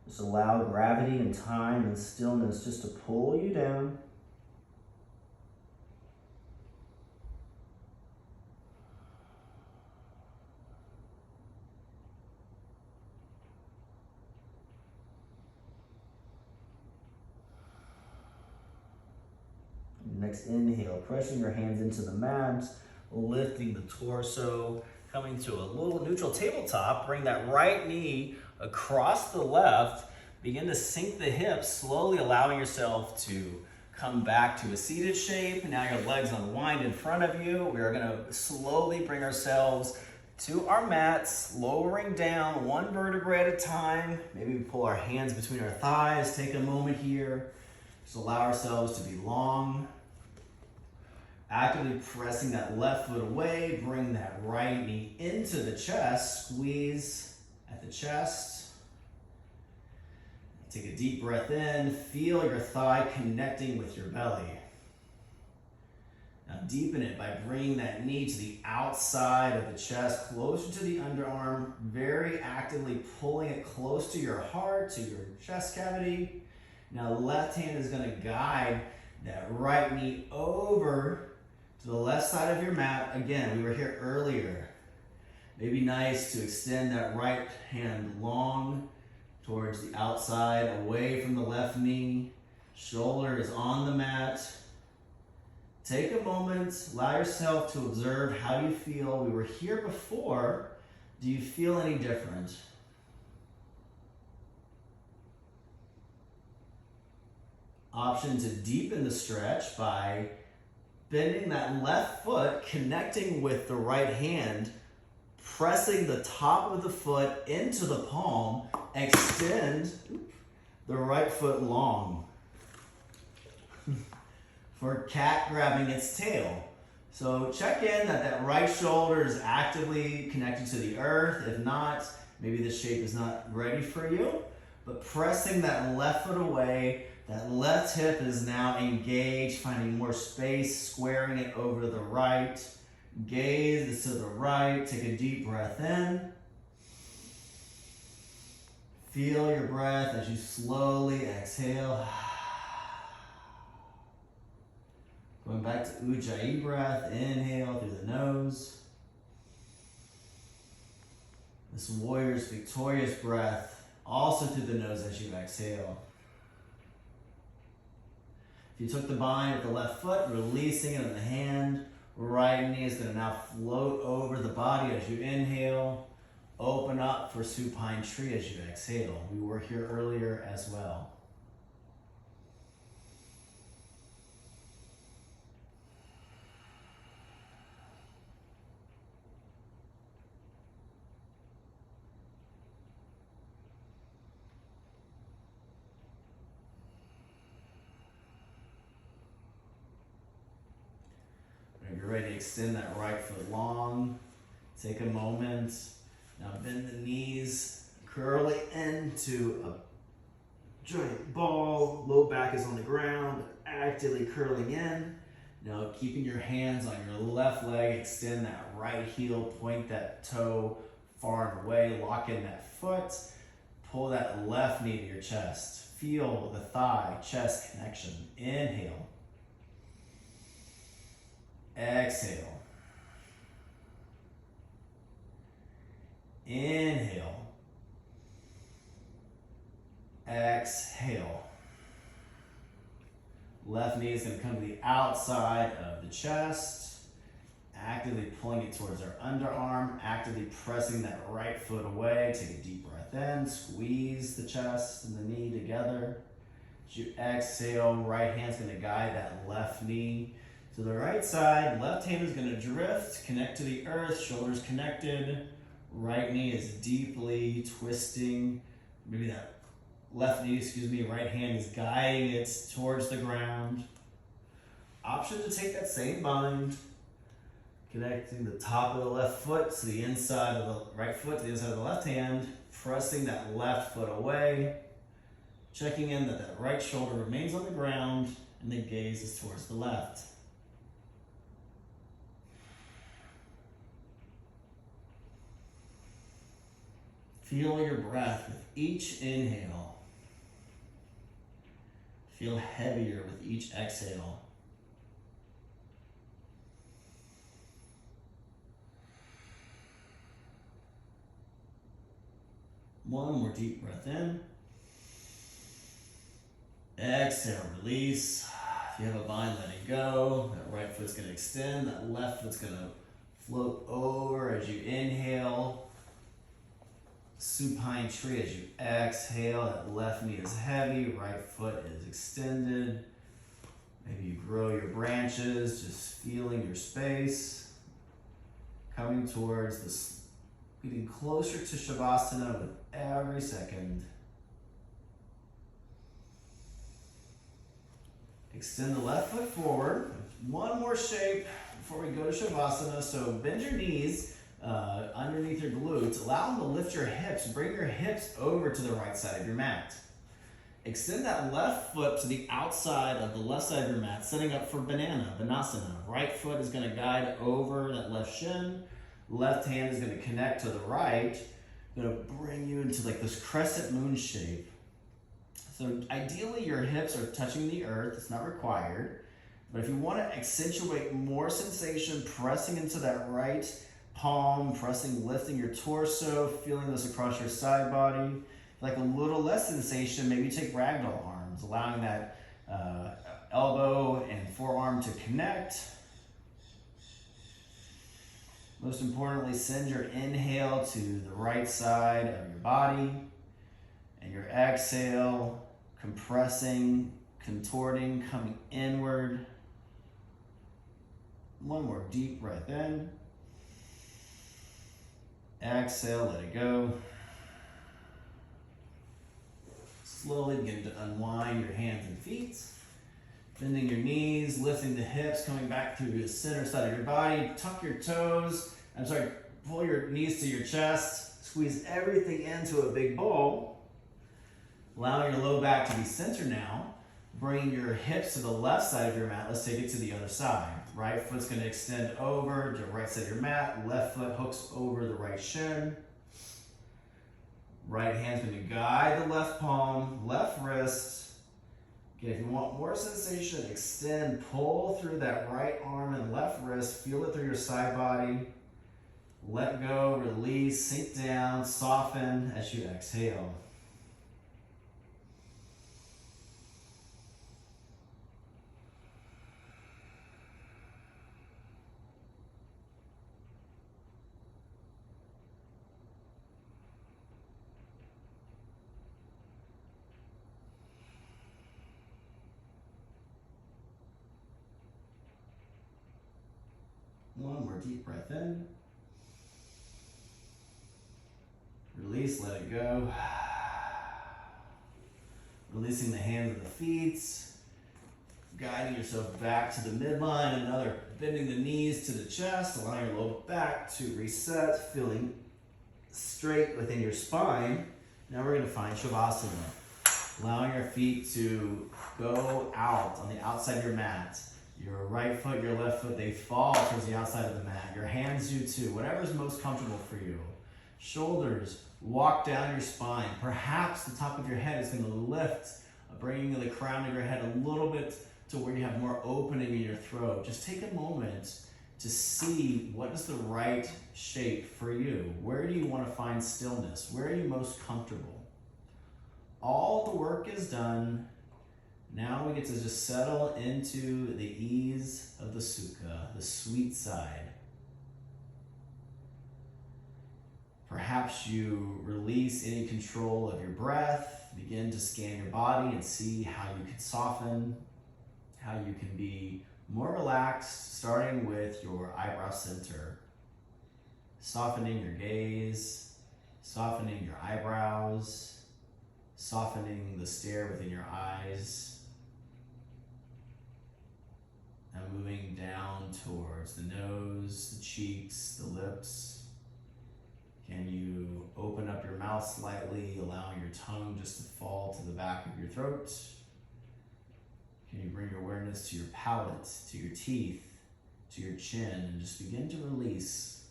Just allow gravity and time and stillness just to pull you down. Next inhale, pressing your hands into the mat, lifting the torso, coming to a little neutral tabletop. Bring that right knee across the left. Begin to sink the hips, slowly allowing yourself to come back to a seated shape. Now your legs unwind in front of you. We are going to slowly bring ourselves to our mats, lowering down one vertebrae at a time. Maybe we pull our hands between our thighs. Take a moment here. Just allow ourselves to be long. Actively pressing that left foot away, bring that right knee into the chest, squeeze at the chest. Take a deep breath in, feel your thigh connecting with your belly. Now deepen it by bringing that knee to the outside of the chest, closer to the underarm, very actively pulling it close to your heart, to your chest cavity. Now left hand is going to guide that right knee over to the left side of your mat. Again, we were here earlier. Maybe nice to extend that right hand long towards the outside, away from the left knee. Shoulder is on the mat. Take a moment, allow yourself to observe how you feel. We were here before. Do you feel any different? Option to deepen the stretch by bending that left foot, connecting with the right hand, pressing the top of the foot into the palm, extend the right foot long. For cat grabbing its tail. So check in that right shoulder is actively connected to the earth. If not, maybe the shape is not ready for you. But pressing that left foot away, that left hip is now engaged, finding more space, squaring it over to the right. Gaze is to the right. Take a deep breath in. Feel your breath as you slowly exhale. Going back to Ujjayi breath, inhale through the nose. This warrior's victorious breath, also through the nose as you exhale. If you took the bind with the left foot, releasing it in the hand, right knee is going to now float over the body as you inhale. Open up for supine tree as you exhale. We were here earlier as well. If you're ready to extend that right foot long, take a moment. Now bend the knees, curl it into a giant ball. Low back is on the ground, actively curling in. Now keeping your hands on your left leg, extend that right heel, point that toe far and away, lock in that foot. Pull that left knee to your chest. Feel the thigh-chest connection. Inhale. Exhale. Inhale. Exhale. Left knee is going to come to the outside of the chest, actively pulling it towards our underarm, actively pressing that right foot away. Take a deep breath in, squeeze the chest and the knee together. As you exhale, right hand's going to guide that left knee to the right side. Left hand is going to drift, connect to the earth, shoulders connected. Right knee is deeply twisting. Maybe that left knee, right hand is guiding it towards the ground. Option to take that same bind, connecting the top of the left foot to the inside of the right foot, to the inside of the left hand, pressing that left foot away, checking in that that right shoulder remains on the ground and the gaze is towards the left. Feel your breath with each inhale. Feel heavier with each exhale. One more deep breath in. Exhale, release. If you have a bind, let it go. That right foot's going to extend. That left foot's going to float over as you inhale. Supine tree as you exhale. That left knee is heavy, right foot is extended. Maybe you grow your branches, just feeling your space. Coming towards this, getting closer to Shavasana with every second. Extend the left foot forward. One more shape before we go to Shavasana. So bend your knees underneath your glutes. Allow them to lift your hips. Bring your hips over to the right side of your mat. Extend that left foot to the outside of the left side of your mat, setting up for Banasana. Right foot is going to guide over that left shin. Left hand is going to connect to the right. Going to bring you into like this crescent moon shape. So ideally your hips are touching the earth. It's not required. But if you want to accentuate more sensation, pressing into that right palm, lifting your torso, feeling this across your side body. Like a little less sensation, maybe take ragdoll arms, allowing that elbow and forearm to connect. Most importantly, send your inhale to the right side of your body, and your exhale, compressing, contorting, coming inward. One more deep breath in. Exhale, let it go. Slowly begin to unwind your hands and feet. Bending your knees, lifting the hips, coming back to the center side of your body. Tuck your toes. Pull your knees to your chest. Squeeze everything into a big bowl. Allowing your low back to be centered now. Bring your hips to the left side of your mat. Let's take it to the other side. Right foot's going to extend over to the right side of your mat. Left foot hooks over the right shin. Right hand's going to guide the left palm, left wrist. Again, if you want more sensation, extend, pull through that right arm and left wrist. Feel it through your side body. Let go, release, sink down, soften as you exhale. One more deep breath in. Release, let it go. Releasing the hands and the feet. Guiding yourself back to the midline. Another bending the knees to the chest. Allowing your low back to reset. Feeling straight within your spine. Now we're going to find Shavasana. Allowing your feet to go out on the outside of your mat. Your right foot, your left foot, they fall towards the outside of the mat. Your hands do too, whatever's most comfortable for you. Shoulders walk down your spine. Perhaps the top of your head is going to lift, bringing the crown of your head a little bit to where you have more opening in your throat. Just take a moment to see what is the right shape for you. Where do you want to find stillness? Where are you most comfortable? All the work is done. Now we get to just settle into the ease of the sukha, the sweet side. Perhaps you release any control of your breath, begin to scan your body and see how you can soften, how you can be more relaxed, starting with your eyebrow center. Softening your gaze, softening your eyebrows, softening the stare within your eyes. Now moving down towards the nose, the cheeks, the lips. Can you open up your mouth slightly, allowing your tongue just to fall to the back of your throat? Can you bring your awareness to your palate, to your teeth, to your chin, and just begin to release?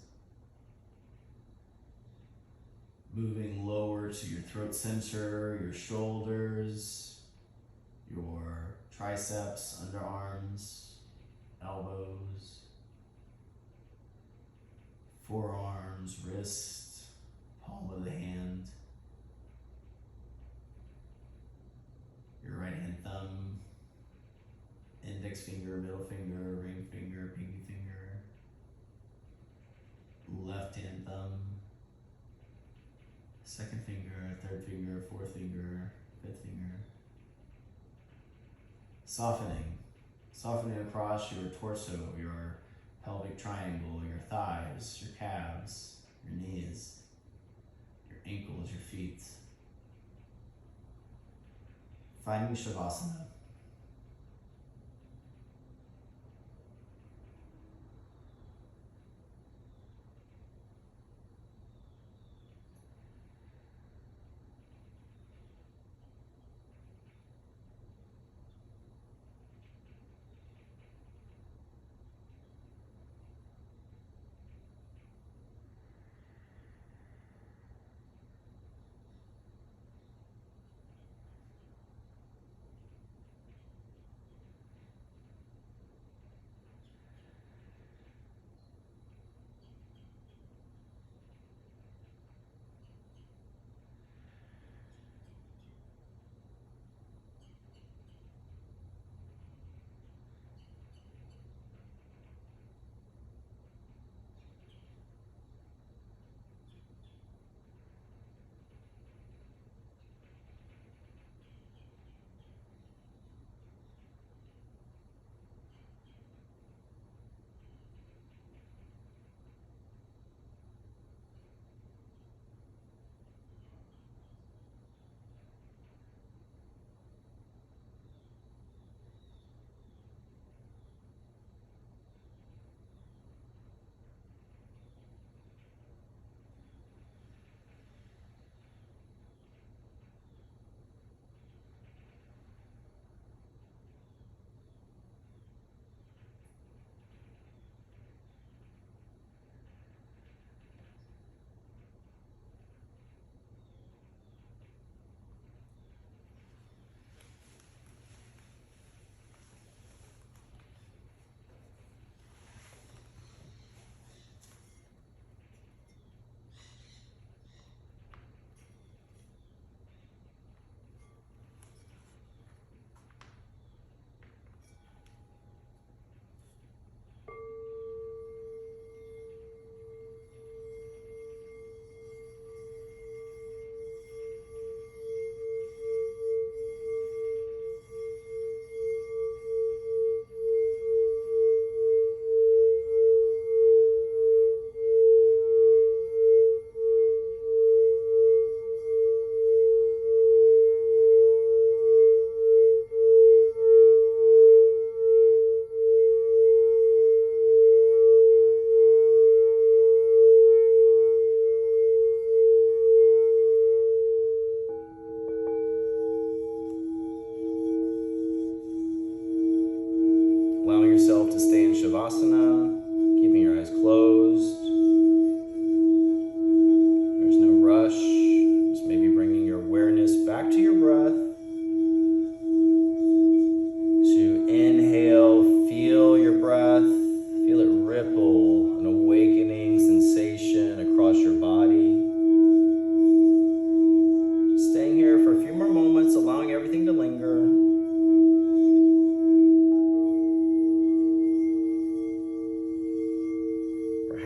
Moving lower to your throat center, your shoulders, your triceps, underarms, elbows, forearms, wrist, palm of the hand, your right hand thumb, index finger, middle finger, ring finger, pinky finger, left hand thumb, second finger, third finger, fourth finger, fifth finger. Softening across your torso, your pelvic triangle, your thighs, your calves, your knees, your ankles, your feet. Finding Shavasana.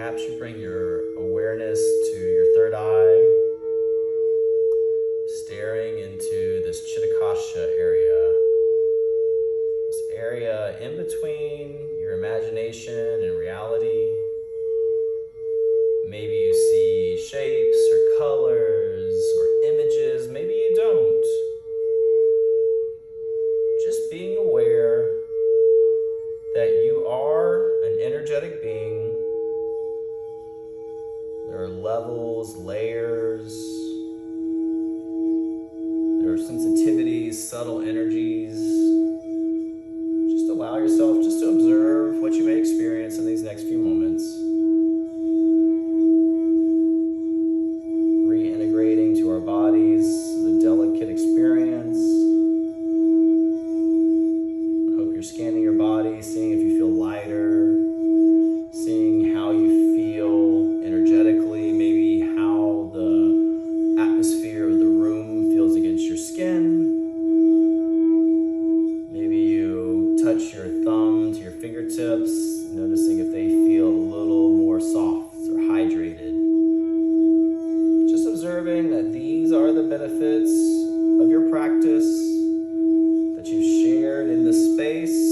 perhaps you bring your awareness to your third eye, staring into this Chitakasha area. This area in between your imagination and reality. Maybe you see shapes or colors or images, maybe you don't. Just being aware that you are an energetic being. There are levels, layers, there are sensitivities, subtle energies. Just allow yourself just to observe what you may experience in these next few moments. Reintegrating to our bodies, the delicate experience. I hope you're scanning your body, seeing if you feel lighter, seeing how you feel energetically, maybe how the atmosphere of the room feels against your skin. Maybe you touch your thumb to your fingertips, noticing if they feel a little more soft or hydrated. Just observing that these are the benefits of your practice that you've shared in this space,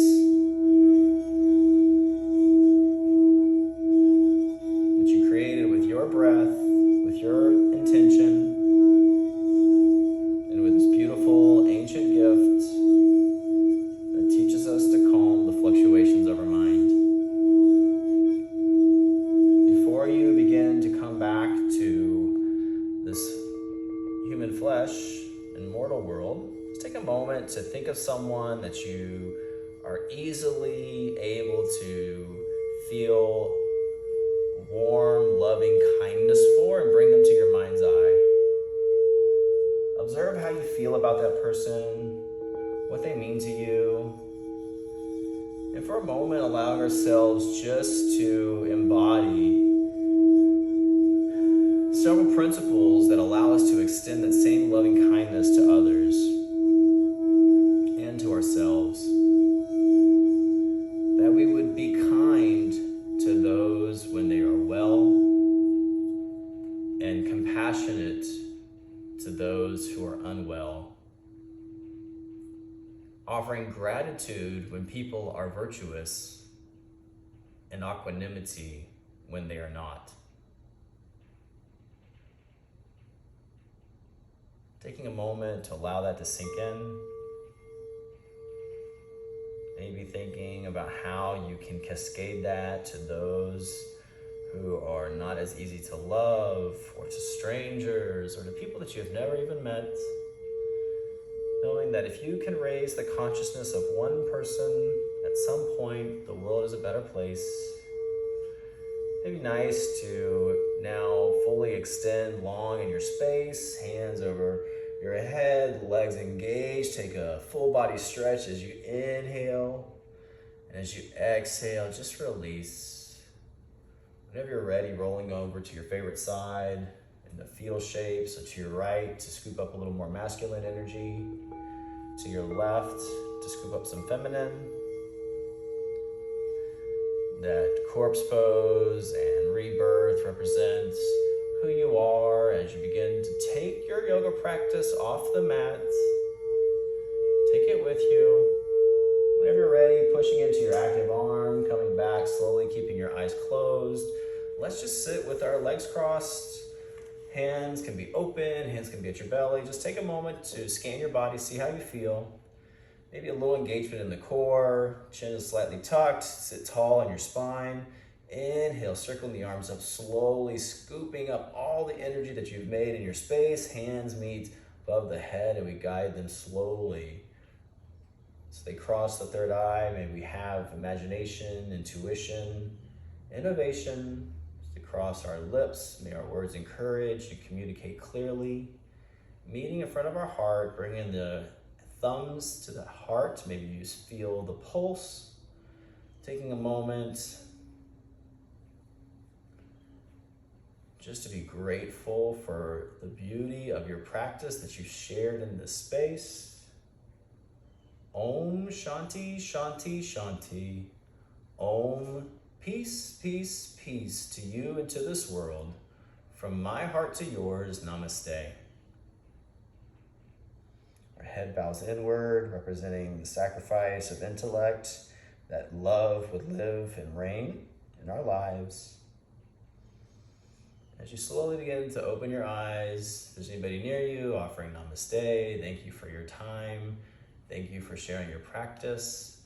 that you created with your breath, with your intention, and with this beautiful ancient gift that teaches us to calm the fluctuations of our mind. Before you begin to come back to this human flesh and mortal world, just take a moment to think of someone that you are easily able to feel warm, loving kindness for, and bring them to your mind's eye. Observe how you feel about that person, what they mean to you. And for a moment, allowing ourselves just to embody several principles that allow us to extend that same loving kindness to others and to ourselves. That we would be kind to those when they are well and compassionate to those who are unwell. Offering gratitude when people are virtuous and equanimity when they are not. Taking a moment to allow that to sink in. Maybe thinking about how you can cascade that to those who are not as easy to love, or to strangers, or to people that you have never even met. Knowing that if you can raise the consciousness of one person, at some point the world is a better place. It'd be nice to now fully extend long in your space, hands over your head, legs engaged. Take a full body stretch as you inhale, and as you exhale, just release. Whenever you're ready, rolling over to your favorite side in the feel shape. So to your right, to scoop up a little more masculine energy. To your left, to scoop up some feminine. That corpse pose and rebirth represents who you are as you begin to take your yoga practice off the mat. Take it with you. Whenever you're ready, pushing into your active arm, coming back slowly, keeping your eyes closed. Let's just sit with our legs crossed. Hands can be open, hands can be at your belly. Just take a moment to scan your body, see how you feel. Maybe a little engagement in the core, chin is slightly tucked, sit tall on your spine. Inhale, circling the arms up slowly, scooping up all the energy that you've made in your space. Hands meet above the head and we guide them slowly. So they cross the third eye. May we have imagination, intuition, innovation. To cross our lips, may our words encourage to communicate clearly. Meeting in front of our heart, bringing the thumbs to the heart. Maybe you feel the pulse. Taking a moment just to be grateful for the beauty of your practice that you shared in this space. Om Shanti Shanti Shanti. Om Peace, peace, peace to you and to this world. From my heart to yours, namaste. Our head bows inward, representing the sacrifice of intellect, that love would live and reign in our lives. As you slowly begin to open your eyes, if there's anybody near you, offering namaste, thank you for your time. Thank you for sharing your practice.